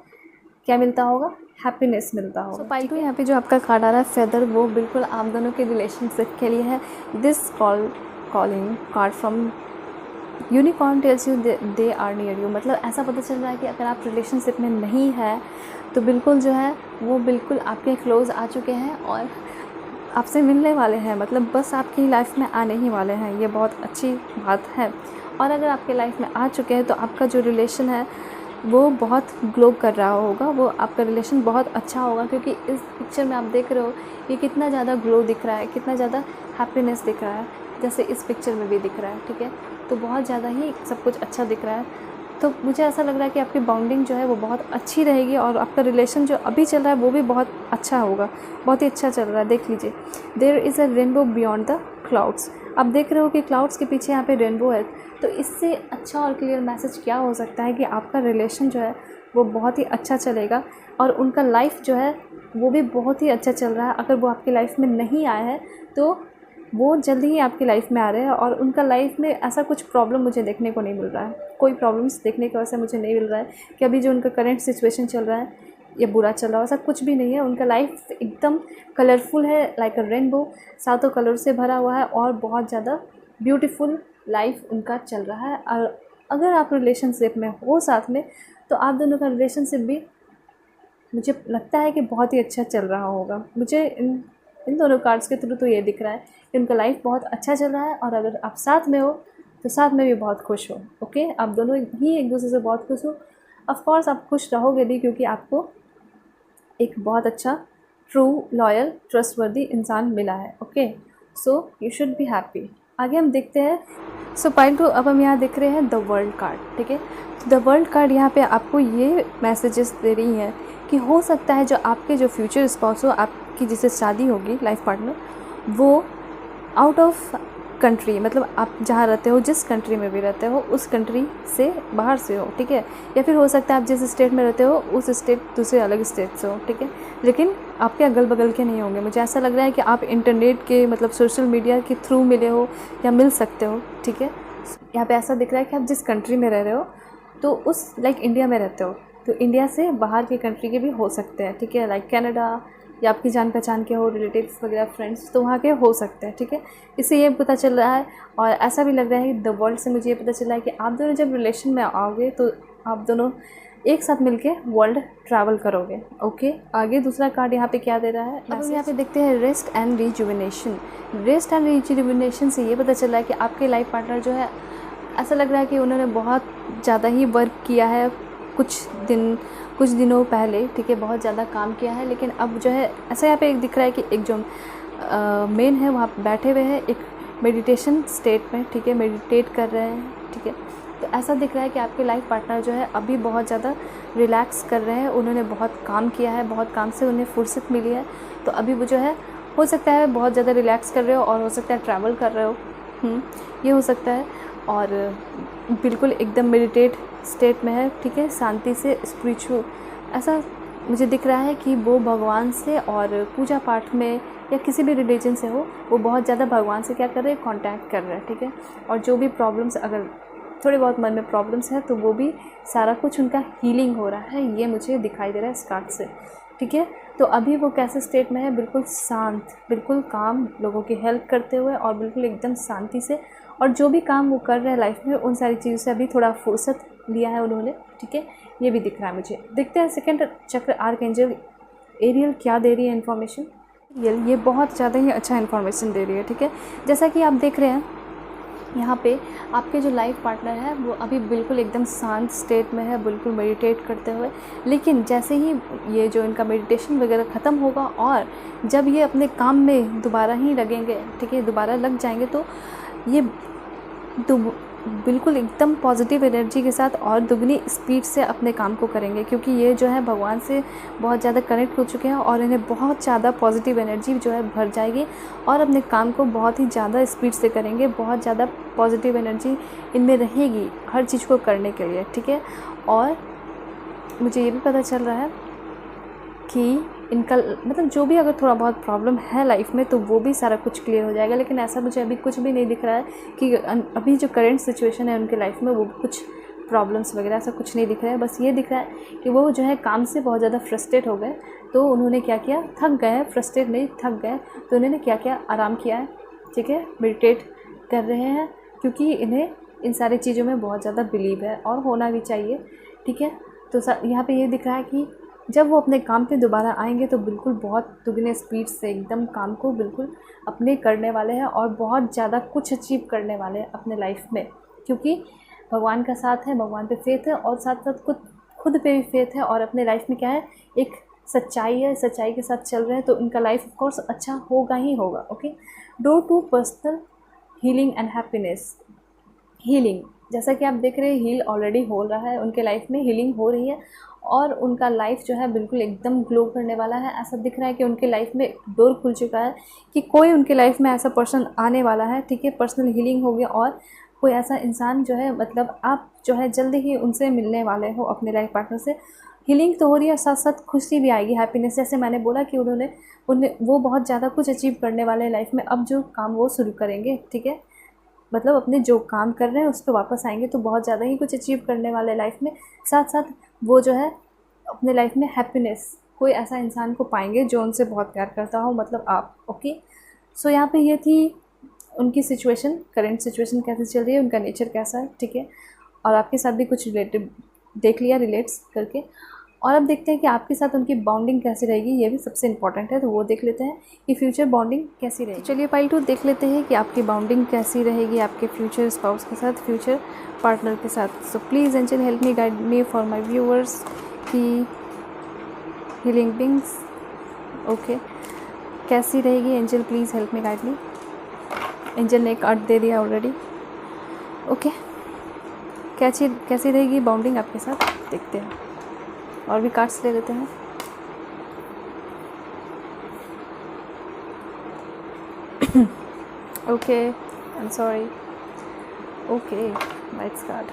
S1: क्या मिलता होगा, हैप्पीनेस मिलता होगा। पाइटू यहाँ पे जो आपका कार्ड आ रहा है फेदर, वो बिल्कुल आप दोनों के रिलेशनशिप के लिए है। This calling card from unicorn tells you they are near you. मतलब ऐसा पता चल रहा है कि अगर आप रिलेशनशिप में नहीं है तो बिल्कुल जो है वो बिल्कुल आपके क्लोज़ आ चुके हैं और आपसे मिलने वाले हैं, मतलब बस आपकी लाइफ में आने ही वाले हैं। ये बहुत अच्छी बात है। और अगर आपके लाइफ में आ चुके हैं तो आपका जो रिलेशन है वो बहुत ग्लो कर रहा होगा, वो आपका रिलेशन बहुत अच्छा होगा, क्योंकि इस पिक्चर में आप देख रहे हो कि कितना ज़्यादा ग्लो दिख रहा है, कितना ज़्यादा हैप्पीनेस दिख रहा है, जैसे इस पिक्चर में भी दिख रहा है, ठीक है। तो बहुत ज़्यादा ही सब कुछ अच्छा दिख रहा है। तो मुझे ऐसा लग रहा है कि आपकी बॉन्डिंग जो है वो बहुत अच्छी रहेगी और आपका रिलेशन जो अभी चल रहा है वो भी बहुत अच्छा होगा, बहुत ही अच्छा चल रहा है। देख लीजिए, there is a rainbow beyond the clouds. आप देख रहे हो कि क्लाउड्स के पीछे यहाँ पे रेनबो है। तो इससे अच्छा और क्लियर मैसेज क्या हो सकता है कि आपका रिलेशन जो है वो बहुत ही अच्छा चलेगा और उनका लाइफ जो है वो भी बहुत ही अच्छा चल रहा है। अगर वो आपकी लाइफ में नहीं आया है तो वो जल्दी ही आपकी लाइफ में आ रहे हैं, और उनका लाइफ में ऐसा कुछ प्रॉब्लम मुझे देखने को नहीं मिल रहा है। कोई प्रॉब्लम्स देखने को ऐसा मुझे नहीं मिल रहा है कि अभी जो उनका करंट सिचुएशन चल रहा है ये बुरा चल रहा है, ऐसा कुछ भी नहीं है। उनका लाइफ एकदम कलरफुल है, लाइक अ रेनबो, सातों कलर से भरा हुआ है, और बहुत ज़्यादा ब्यूटीफुल लाइफ उनका चल रहा है। और अगर आप रिलेशनशिप में हो साथ में, तो आप दोनों का रिलेशनशिप भी मुझे लगता है कि बहुत ही अच्छा चल रहा होगा। मुझे इन दोनों कार्ड्स के थ्रू तो ये दिख रहा है कि उनका लाइफ बहुत अच्छा चल रहा है, और अगर आप साथ में हो तो साथ में भी बहुत खुश हो। ओके, आप दोनों ही एक दूसरे से बहुत खुश हो। ऑफ कोर्स आप खुश रहोगे भी, क्योंकि आपको एक बहुत अच्छा ट्रू, लॉयल, ट्रस्टवर्दी इंसान मिला है। Okay, so you should be happy. आगे हम देखते हैं। सो पाइल 2, अब हम यहाँ देख रहे हैं द वर्ल्ड कार्ड। ठीक है, द वर्ल्ड कार्ड यहाँ पे आपको ये मैसेजेस दे रही हैं कि हो सकता है जो आपके जो फ्यूचर स्पाउस हो, आपकी जिससे शादी होगी, लाइफ पार्टनर, वो आउट ऑफ कंट्री, मतलब आप जहाँ रहते हो, जिस कंट्री में भी रहते हो, उस कंट्री से बाहर से हो। ठीक है, या फिर हो सकता है आप जिस स्टेट में रहते हो उस स्टेट दूसरे अलग स्टेट से हो। ठीक है, लेकिन आपके अगल बगल के नहीं होंगे। मुझे ऐसा लग रहा है कि आप इंटरनेट के, मतलब सोशल मीडिया के थ्रू मिले हो या मिल सकते हो। ठीक है, यहाँ पे ऐसा दिख रहा है कि आप जिस कंट्री में रह रहे हो तो उस, लाइक इंडिया में रहते हो तो इंडिया से बाहर के कंट्री के भी हो सकते हैं। ठीक है, लाइक कनाडा, या आपकी जान पहचान के हो, रिलेटिव्स वगैरह, फ्रेंड्स, तो वहाँ के हो सकते हैं। ठीक है, इससे ये पता चल रहा है, और ऐसा भी लग रहा है कि द वर्ल्ड से मुझे ये पता चल रहा है कि आप दोनों जब रिलेशन में आओगे तो आप दोनों एक साथ मिलके वर्ल्ड ट्रैवल करोगे। ओके, आगे दूसरा कार्ड यहाँ पे क्या दे रहा है, अब यहाँ पे देखते हैं rest and rejuvenation. Rest and rejuvenation से ये पता चल रहा है कि आपके लाइफ पार्टनर जो है, ऐसा लग रहा है कि उन्होंने बहुत ज़्यादा ही वर्क किया है कुछ दिनों पहले। ठीक है, बहुत ज़्यादा काम किया है, लेकिन अब जो है ऐसा यहाँ पे एक दिख रहा है कि एक जो मेन है वहाँ बैठे हुए हैं एक मेडिटेशन स्टेट में। ठीक है, मेडिटेट कर रहे हैं। ठीक है, तो ऐसा दिख रहा है कि आपके लाइफ पार्टनर जो है अभी बहुत ज़्यादा रिलैक्स कर रहे हैं। उन्होंने बहुत काम किया है, बहुत काम से उन्हें फुर्सत मिली है, तो अभी वो जो है, हो सकता है बहुत ज़्यादा रिलैक्स कर रहे हो, और हो सकता है ट्रैवल कर रहे हो। ये हो सकता है, और बिल्कुल एकदम मेडिटेट स्टेट में है। ठीक है, शांति से, स्पिरिचुअल, ऐसा मुझे दिख रहा है कि वो भगवान से और पूजा पाठ में या किसी भी रिलीजन से हो, वो बहुत ज़्यादा भगवान से क्या कर रहे हैं, कांटेक्ट कर रहे हैं। ठीक है, और जो भी प्रॉब्लम्स, अगर थोड़े बहुत मन में प्रॉब्लम्स है तो वो भी सारा कुछ उनका हीलिंग हो रहा है, ये मुझे दिखाई दे रहा है इस कार्ड से। ठीक है, तो अभी वो कैसे स्टेट में है, बिल्कुल शांत, बिल्कुल काम, लोगों की हेल्प करते हुए, और बिल्कुल एकदम शांति से, और जो भी काम वो कर रहे हैं लाइफ में उन सारी चीज़ों से अभी थोड़ा फुर्सत लिया है उन्होंने। ठीक है, ये भी दिख रहा है मुझे। देखते हैं सेकंड चक्र आर्कएंजल एरियल क्या दे रही है इन्फॉर्मेशन। ये बहुत ज़्यादा ही अच्छा इन्फॉर्मेशन दे रही है। ठीक है, जैसा कि आप देख रहे हैं यहाँ पे आपके जो लाइफ पार्टनर है वो अभी बिल्कुल एकदम शांत स्टेट में है, बिल्कुल मेडिटेट करते हुए। लेकिन जैसे ही ये जो इनका मेडिटेशन वगैरह ख़त्म होगा और जब ये अपने काम में दोबारा ही लगेंगे, ठीक है, दोबारा लग जाएंगे, तो ये बिल्कुल एकदम पॉजिटिव एनर्जी के साथ और दुगनी स्पीड से अपने काम को करेंगे, क्योंकि ये जो है भगवान से बहुत ज़्यादा कनेक्ट हो चुके हैं और इन्हें बहुत ज़्यादा पॉजिटिव एनर्जी जो है भर जाएगी और अपने काम को बहुत ही ज़्यादा स्पीड से करेंगे। बहुत ज़्यादा पॉजिटिव एनर्जी इनमें रहेगी हर चीज़ को करने के लिए। ठीक है, और मुझे ये भी पता चल रहा है कि इनका मतलब जो भी अगर थोड़ा बहुत प्रॉब्लम है लाइफ में तो वो भी सारा कुछ क्लियर हो जाएगा। लेकिन ऐसा मुझे अभी कुछ भी नहीं दिख रहा है कि अभी जो करंट सिचुएशन है उनके लाइफ में वो कुछ प्रॉब्लम्स वगैरह ऐसा कुछ नहीं दिख रहा है। बस ये दिख रहा है कि वो जो है काम से बहुत ज़्यादा फ्रस्ट्रेट हो गए, तो उन्होंने क्या किया, थक गए, फ्रस्ट्रेट नहीं थक गए, तो उन्होंने क्या किया, आराम किया है। ठीक है, मेडिटेट कर रहे हैं, क्योंकि इन्हें इन सारी चीज़ों में बहुत ज़्यादा बिलीव है और होना भी चाहिए। ठीक है, तो यहाँ पे ये दिख रहा है कि जब वो अपने काम पे दोबारा आएंगे तो बिल्कुल बहुत दुगने स्पीड से एकदम काम को बिल्कुल अपने करने वाले हैं और बहुत ज़्यादा कुछ अचीव करने वाले हैं अपने लाइफ में, क्योंकि भगवान का साथ है, भगवान पे फेथ है और साथ साथ खुद पे भी फेथ है और अपने लाइफ में क्या है, एक सच्चाई है, सच्चाई के साथ चल रहे हैं, तो उनका लाइफ ऑफ कोर्स अच्छा होगा ही होगा। Okay, door to personal healing and happiness. Healing, जैसा कि आप देख रहे हैं, हील ऑलरेडी हो रहा है, उनके लाइफ में हीलिंग हो रही है और उनका लाइफ जो है बिल्कुल एकदम ग्लो करने वाला है। ऐसा दिख रहा है कि उनके लाइफ में डोर खुल चुका है कि कोई उनके लाइफ में ऐसा पर्सन आने वाला है। ठीक है, पर्सनल हीलिंग हो गया और कोई ऐसा इंसान जो है, मतलब आप जो है जल्दी ही उनसे मिलने वाले हो अपने लाइफ पार्टनर से, हीलिंग तो हो रही है, साथ साथ खुशी भी आएगी, हैप्पीनेस। जैसे मैंने बोला कि उन्हें वो बहुत ज़्यादा कुछ अचीव करने वाले हैं लाइफ में। अब जो काम वो शुरू करेंगे, ठीक है, मतलब अपने जो काम कर रहे हैं उस पर वापस आएंगे तो बहुत ज़्यादा ही कुछ अचीव करने वाले लाइफ में। साथ साथ वो जो है अपने लाइफ में हैप्पीनेस, कोई ऐसा इंसान को पाएंगे जो उनसे बहुत प्यार करता हो, मतलब आप। ओके, सो यहाँ पे ये थी उनकी सिचुएशन, करंट सिचुएशन कैसे चल रही है, उनका नेचर कैसा है, ठीक है। और आपके साथ भी कुछ रिलेटिव देख लिया रिलेट्स करके। और अब देखते हैं कि आपके साथ उनकी बॉन्डिंग कैसी रहेगी, ये भी सबसे इंपॉर्टेंट है, तो वो देख लेते हैं कि फ्यूचर बॉन्डिंग कैसी रहेगी। तो चलिए पाइल 2 देख लेते हैं कि आपकी बॉन्डिंग कैसी रहेगी आपके फ्यूचर स्पाउस के साथ, फ्यूचर पार्टनर के साथ। So please angel help me, guide me for my viewers की हीलिंग बिंग्स। ओके, कैसी रहेगी angel, please help me, guide me. Angel ने एक कार्ड दे दिया ऑलरेडी। ओके, कैसी रहेगी बॉन्डिंग आपके साथ, देखते हैं। और भी कार्ड्स ले लेते हैं। Okay, I am sorry. Okay, knights card.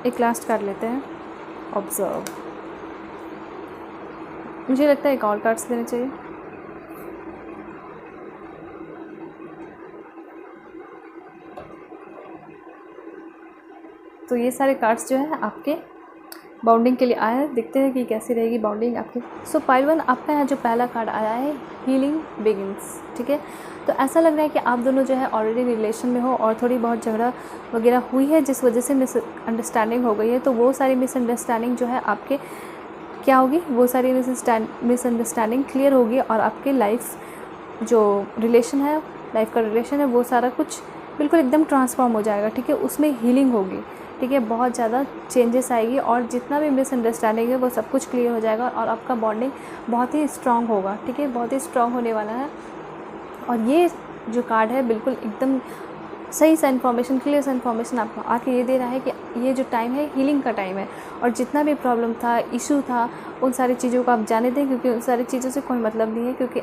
S1: एक लास्ट कार्ड लेते हैं, ऑब्जर्व। मुझे लगता है एक और कार्ड्स लेने चाहिए। तो ये सारे कार्ड्स जो है आपके बाउंडिंग के लिए आया है। देखते हैं कि कैसी रहेगी बाउंडिंग आपकी। सो पाइल 1 आपका यहाँ जो पहला कार्ड आया है, हीलिंग बिगिंस, ठीक है। तो ऐसा लग रहा है कि आप दोनों जो है ऑलरेडी रिलेशन में हो और थोड़ी बहुत झगड़ा वगैरह हुई है, जिस वजह से मिसअंडरस्टैंडिंग हो गई है। तो वो सारी मिसअंडरस्टैंडिंग जो है आपके क्या होगी, वो सारी मिसअंडरस्टैंडिंग क्लियर होगी और आपके लाइफ जो रिलेशन है, लाइफ का रिलेशन है, वो सारा कुछ बिल्कुल एकदम ट्रांसफॉर्म हो जाएगा, ठीक है। उसमें हीलिंग होगी, ठीक है, बहुत ज़्यादा चेंजेस आएगी और जितना भी मिसअंडरस्टैंडिंग है वो सब कुछ क्लियर हो जाएगा और आपका बॉन्डिंग बहुत ही स्ट्रांग होगा, ठीक है, बहुत ही स्ट्रांग होने वाला है। और ये जो कार्ड है बिल्कुल एकदम सही सा इन्फॉर्मेशन, क्लियर सा इन्फॉर्मेशन आपको आके ये दे रहा है कि ये जो टाइम है हीलिंग का टाइम है। और जितना भी प्रॉब्लम था, इशू था, उन सारी चीज़ों को आप जाने दें, क्योंकि उन सारी चीज़ों से कोई मतलब नहीं है, क्योंकि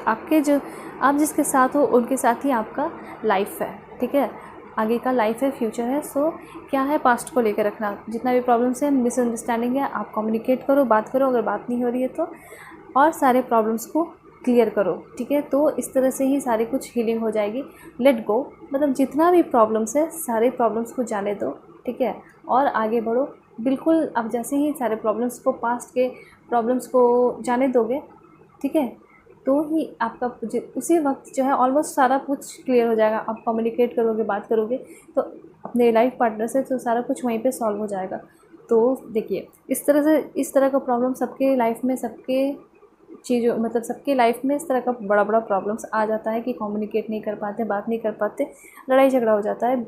S1: आप जिसके साथ हो उनके साथ ही आपका लाइफ है, ठीक है, आगे का लाइफ है, फ्यूचर है। सो क्या है, पास्ट को लेकर रखना, जितना भी प्रॉब्लम्स है, मिसअंडरस्टैंडिंग है, आप कम्युनिकेट करो, बात करो, अगर बात नहीं हो रही है तो, और सारे प्रॉब्लम्स को क्लियर करो, ठीक है। तो इस तरह से ही सारी कुछ हीलिंग हो जाएगी। लेट गो, मतलब जितना भी प्रॉब्लम्स है सारे प्रॉब्लम्स को जाने दो, ठीक है, और आगे बढ़ो। बिल्कुल आप जैसे ही सारे प्रॉब्लम्स को, पास्ट के प्रॉब्लम्स को जाने दोगे, ठीक है, तो ही आपका उसी वक्त जो है ऑलमोस्ट सारा कुछ क्लियर हो जाएगा। आप कम्युनिकेट करोगे, बात करोगे तो अपने लाइफ पार्टनर से, तो सारा कुछ वहीं पे सॉल्व हो जाएगा। तो देखिए, इस तरह का प्रॉब्लम सबके लाइफ में, सबके चीज़ों मतलब सबके लाइफ में इस तरह का बड़ा बड़ा प्रॉब्लम्स आ जाता है कि कम्युनिकेट नहीं कर पाते, बात नहीं कर पाते, लड़ाई झगड़ा हो जाता है।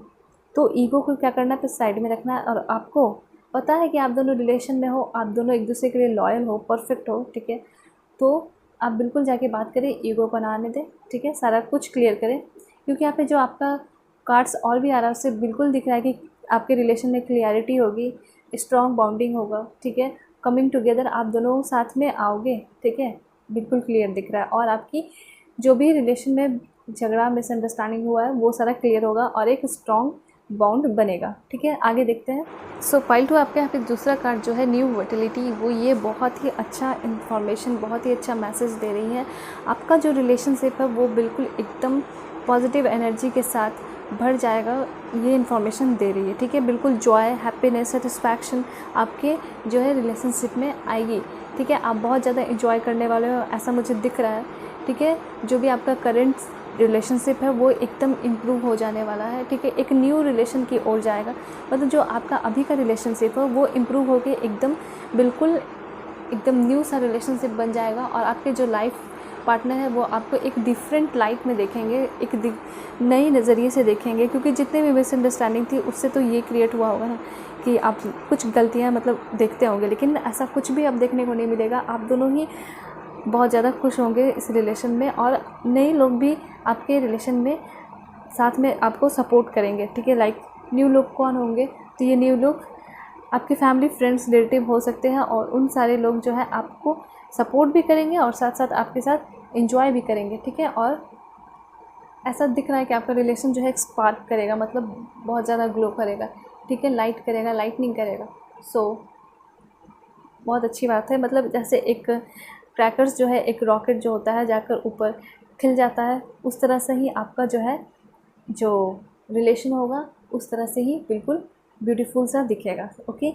S1: तो ईगो को क्या करना है, फिर साइड में रखना है। और आपको पता है कि आप दोनों रिलेशन में हो, आप दोनों एक दूसरे के लिए लॉयल हो, परफेक्ट हो, ठीक है, तो आप बिल्कुल जाके बात करें, ईगो को ना आने दें, ठीक है, सारा कुछ क्लियर करें। क्योंकि यहाँ पे जो आपका कार्ड्स और भी आ रहा है उससे बिल्कुल दिख रहा है कि आपके रिलेशन में क्लियरिटी होगी, स्ट्रॉन्ग बॉन्डिंग होगा, ठीक है, कमिंग टुगेदर, आप दोनों साथ में आओगे, ठीक है, बिल्कुल क्लियर दिख रहा है। और आपकी जो भी रिलेशन में झगड़ा, मिसअंडरस्टैंडिंग हुआ है, वो सारा क्लियर होगा और एक स्ट्रॉन्ग बॉन्ड बनेगा, ठीक है। आगे देखते हैं। सो पाइल 2 आपके यहाँ पे दूसरा कार्ड जो है, न्यू वर्टिलिटी, वो ये बहुत ही अच्छा इन्फॉर्मेशन, बहुत ही अच्छा मैसेज दे रही है। आपका जो रिलेशनशिप है वो बिल्कुल एकदम पॉजिटिव एनर्जी के साथ भर जाएगा, ये इन्फॉर्मेशन दे रही है, ठीक है। बिल्कुल जॉय, हैप्पीनेस, सेटिस्फैक्शन आपके जो है रिलेशनशिप में आएगी, ठीक है। आप बहुत ज़्यादा इंजॉय करने वाले हो, ऐसा मुझे दिख रहा है, ठीक है। जो भी आपका करंट रिलेशनशिप है वो एकदम इम्प्रूव हो जाने वाला है, ठीक है, एक न्यू रिलेशन की ओर जाएगा। मतलब जो आपका अभी का रिलेशनशिप है वो इम्प्रूव होकर एकदम बिल्कुल एकदम न्यू सा रिलेशनशिप बन जाएगा। और आपके जो लाइफ पार्टनर है वो आपको एक डिफरेंट लाइट में देखेंगे, एक नए नज़रिए से देखेंगे। क्योंकि जितने भी मिसअंडरस्टैंडिंग थी उससे तो ये क्रिएट हुआ होगा ना कि आप कुछ गलतियाँ मतलब देखते होंगे, लेकिन ऐसा कुछ भी अब देखने को नहीं मिलेगा। आप दोनों ही बहुत ज़्यादा खुश होंगे इस रिलेशन में, और नए लोग भी आपके रिलेशन में साथ में आपको सपोर्ट करेंगे, ठीक है। लाइक न्यू लोग कौन होंगे, तो ये न्यू लोग आपके फैमिली, फ्रेंड्स, रिलेटिव हो सकते हैं। और उन सारे लोग जो है आपको सपोर्ट भी करेंगे और साथ साथ आपके साथ एंजॉय भी करेंगे, ठीक है। और ऐसा दिख रहा है कि आपका रिलेशन जो है स्पार्क करेगा, मतलब बहुत ज़्यादा ग्लो करेगा, ठीक है, लाइट करेगा, लाइटनिंग करेगा। सो बहुत अच्छी बात है। मतलब जैसे एक क्रैकर्स जो है, एक रॉकेट जो होता है जाकर ऊपर खिल जाता है, उस तरह से ही आपका जो है जो रिलेशन होगा उस तरह से ही बिल्कुल ब्यूटीफुल सा दिखेगा। ओके,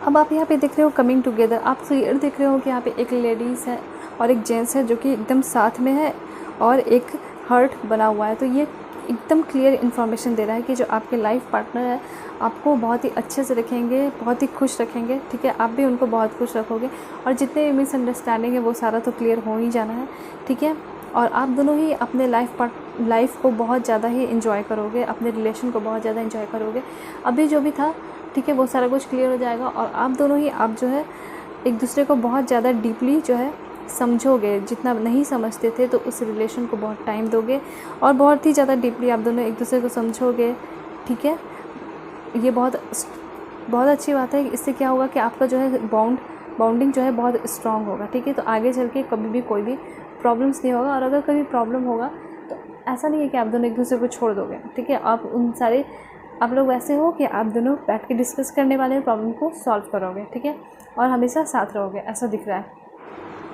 S1: अब आप यहाँ पे देख रहे हो कमिंग टुगेदर, आप क्लियर देख रहे हो कि यहाँ पे एक लेडीज़ है और एक जेंट्स है जो कि एकदम साथ में है और एक हार्ट बना हुआ है। तो ये एकदम क्लियर इन्फॉर्मेशन दे रहा है कि जो आपके लाइफ पार्टनर है आपको बहुत ही अच्छे से रखेंगे, बहुत ही खुश रखेंगे, ठीक है, आप भी उनको बहुत खुश रखोगे और जितने भी मिसअंडरस्टैंडिंग है वो सारा तो क्लियर हो ही जाना है, ठीक है। और आप दोनों ही अपने लाइफ को बहुत ज़्यादा ही इन्जॉय करोगे, अपने रिलेशन को बहुत ज़्यादा इन्जॉय करोगे। अभी जो भी था, ठीक है, वो सारा कुछ क्लियर हो जाएगा और आप दोनों ही आप जो है एक दूसरे को बहुत ज़्यादा डीपली जो है समझोगे। जितना नहीं समझते थे तो उस रिलेशन को बहुत टाइम दोगे और बहुत ही ज़्यादा डीपली आप दोनों एक दूसरे को समझोगे, ठीक है। ये बहुत बहुत अच्छी बात है। इससे क्या होगा कि आपका जो है बॉन्डिंग जो है बहुत स्ट्रांग होगा, ठीक है। तो आगे चल के कभी भी कोई भी प्रॉब्लम्स नहीं होगा और अगर कभी प्रॉब्लम होगा तो ऐसा नहीं है कि आप दोनों एक दूसरे को छोड़ दोगे, ठीक है। आप लोग वैसे हो कि आप दोनों बैठ के डिस्कस करने वाले प्रॉब्लम को सॉल्व करोगे, ठीक है, और हमेशा साथ रहोगे, ऐसा दिख रहा है।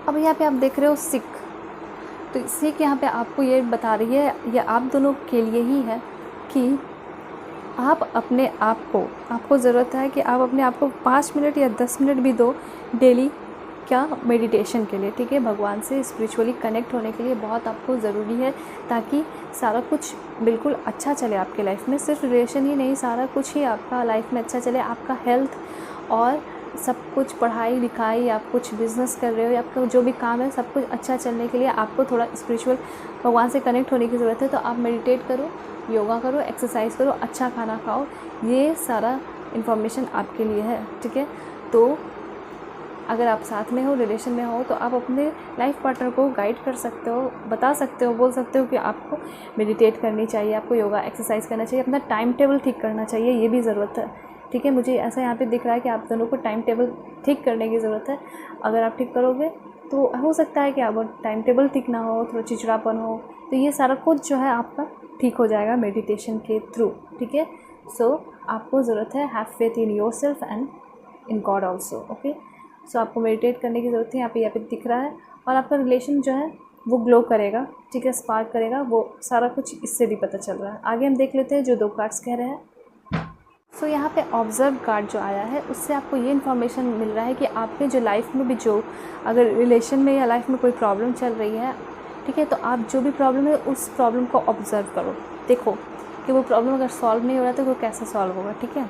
S1: अब यहाँ पे आप देख रहे हो सिक, तो सिक यहाँ पे आपको ये बता रही है, ये आप दोनों के लिए ही है कि आप अपने आप को, आपको ज़रूरत है कि आप अपने आप को 5 मिनट या 10 मिनट भी दो डेली, क्या, मेडिटेशन के लिए, ठीक है, भगवान से स्पिरिचुअली कनेक्ट होने के लिए बहुत आपको ज़रूरी है, ताकि सारा कुछ बिल्कुल अच्छा चले आपके लाइफ में। सिर्फ रिलेशन ही नहीं, सारा कुछ ही आपका लाइफ में अच्छा चले, आपका हेल्थ और सब कुछ, पढ़ाई लिखाई, आप कुछ बिज़नेस कर रहे हो या आपका जो भी काम है, सब कुछ अच्छा चलने के लिए आपको थोड़ा स्पिरिचुअल भगवान से कनेक्ट होने की ज़रूरत है। तो आप मेडिटेट करो, योगा करो, एक्सरसाइज करो, अच्छा खाना खाओ, ये सारा इन्फॉर्मेशन आपके लिए है, ठीक है। तो अगर आप साथ में हो, रिलेशन में हो, तो आप अपने लाइफ पार्टनर को गाइड कर सकते हो, बता सकते हो, बोल सकते हो कि आपको मेडिटेट करनी चाहिए, आपको योगा एक्सरसाइज करना चाहिए, अपना टाइम टेबल ठीक करना चाहिए, ये भी ज़रूरत है, ठीक है। मुझे ऐसा यहाँ पे दिख रहा है कि आप दोनों को टाइम टेबल ठीक करने की ज़रूरत है। अगर आप ठीक करोगे तो हो सकता है कि आप टाइम टेबल ठीक ना हो, थोड़ा चिड़चिड़ापन हो, तो ये सारा कुछ जो है आपका ठीक हो जाएगा मेडिटेशन के थ्रू, ठीक है। सो आपको ज़रूरत है have faith in yourself and in God also, okay. So आपको मेडिटेट करने की ज़रूरत है, यहाँ पे दिख रहा है। और आपका रिलेशन जो है वो ग्लो करेगा, ठीक है, स्पार्क करेगा, वो सारा कुछ इससे भी पता चल रहा है। आगे हम देख लेते हैं जो 2 कार्ड्स कह रहे हैं। सो यहाँ पे ऑब्जर्व कार्ड जो आया है उससे आपको ये इन्फॉर्मेशन मिल रहा है कि आपके जो लाइफ में भी जो अगर रिलेशन में या लाइफ में कोई प्रॉब्लम चल रही है, ठीक है, तो आप जो भी प्रॉब्लम है उस प्रॉब्लम को ऑब्जर्व करो, देखो कि वो प्रॉब्लम अगर सॉल्व नहीं हो रहा तो वो कैसे सॉल्व होगा, ठीक है।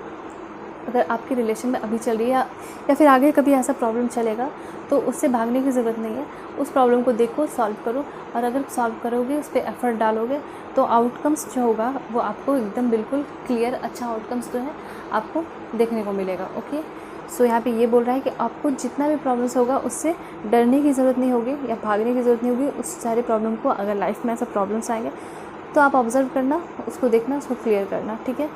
S1: अगर आपकी रिलेशन में अभी चल रही है या फिर आगे कभी ऐसा प्रॉब्लम चलेगा तो उससे भागने की ज़रूरत नहीं है, उस प्रॉब्लम को देखो, सॉल्व करो, और अगर सॉल्व करोगे, उस पर एफ़र्ट डालोगे तो आउटकम्स जो होगा वो आपको एकदम बिल्कुल क्लियर अच्छा आउटकम्स जो है आपको देखने को मिलेगा, ओके। सो यहाँ पे ये बोल रहा है कि आपको जितना भी प्रॉब्लम्स होगा उससे डरने की ज़रूरत नहीं होगी या भागने की ज़रूरत नहीं होगी। उस सारे प्रॉब्लम को, अगर लाइफ में ऐसा प्रॉब्लम्स आएंगे तो आप ऑब्ज़र्व करना, उसको देखना, उसको क्लियर करना, ठीक है,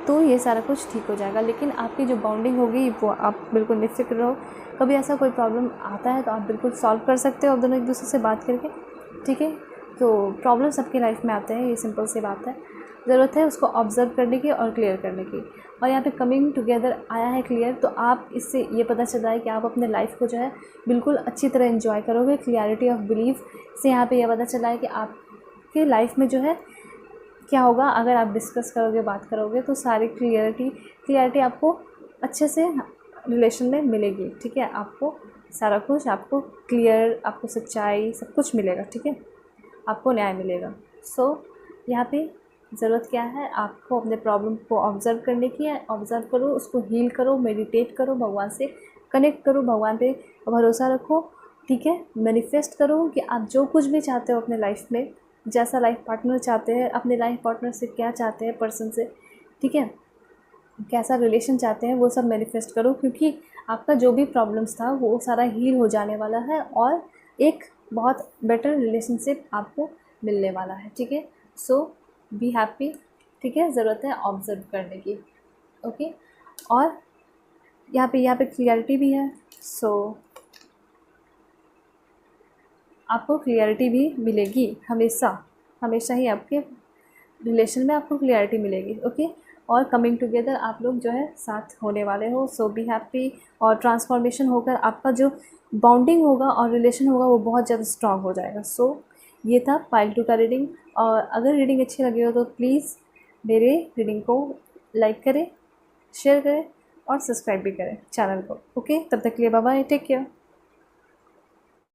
S1: तो ये सारा कुछ ठीक हो जाएगा। लेकिन आपकी जो बॉन्डिंग होगी वो आप बिल्कुल निफ़िक्र रहो, कभी ऐसा कोई प्रॉब्लम आता है तो आप बिल्कुल सॉल्व कर सकते हो आप दोनों एक दूसरे से बात करके, ठीक है। तो प्रॉब्लम सबकी लाइफ में आते हैं, ये सिंपल सी बात है, ज़रूरत है उसको ऑब्ज़र्व करने की और क्लियर करने की। और यहाँ पे कमिंग टुगेदर आया है क्लियर, तो आप इससे ये पता चल रहा है कि आप अपने लाइफ को जो है बिल्कुल अच्छी तरह एंजॉय करोगे। क्लियरिटी ऑफ बिलीफ से यहाँ पे यह पता चला है कि आपकी लाइफ में जो है क्या होगा, अगर आप डिस्कस करोगे, बात करोगे, तो सारी क्लियरिटी आपको अच्छे से रिलेशन में मिलेगी, ठीक है। आपको सारा कुछ, आपको क्लियर, आपको सच्चाई, सब कुछ मिलेगा, ठीक है, आपको न्याय मिलेगा। सो यहाँ पे ज़रूरत क्या है, आपको अपने प्रॉब्लम को ऑब्ज़र्व करने की है, ऑब्ज़र्व करो, उसको हील करो, मेडिटेट करो, भगवान से कनेक्ट करो, भगवान पे भरोसा रखो, ठीक है, मैनिफेस्ट करो कि आप जो कुछ भी चाहते हो अपने लाइफ में, जैसा लाइफ पार्टनर चाहते हैं, अपने लाइफ पार्टनर से क्या चाहते हैं पर्सन से, ठीक है, कैसा रिलेशन चाहते हैं, वो सब मैनिफेस्ट करो, क्योंकि आपका जो भी प्रॉब्लम्स था वो सारा हील हो जाने वाला है और एक बहुत बेटर रिलेशनशिप आपको मिलने वाला है, ठीक है। सो बी हैप्पी, ठीक है, ज़रूरत है ऑब्ज़र्व करने की, ओके। और यहाँ पे क्लियरिटी भी है, सो आपको क्लियरिटी भी मिलेगी हमेशा ही आपके रिलेशन में आपको क्लियरिटी मिलेगी। ओके, और कमिंग टुगेदर आप लोग जो है साथ होने वाले हो। सो बी हैप्पी, और ट्रांसफॉर्मेशन होकर आपका जो बॉन्डिंग होगा और रिलेशन होगा वो बहुत ज़्यादा स्ट्रांग हो जाएगा। सो ये था पाइल 2 का रीडिंग। और अगर रीडिंग अच्छी लगी हो तो प्लीज़ मेरे रीडिंग को लाइक करें, शेयर करें और सब्सक्राइब भी करें चैनल को। ओके, तब तक के लिए बाय बाय, टेक केयर।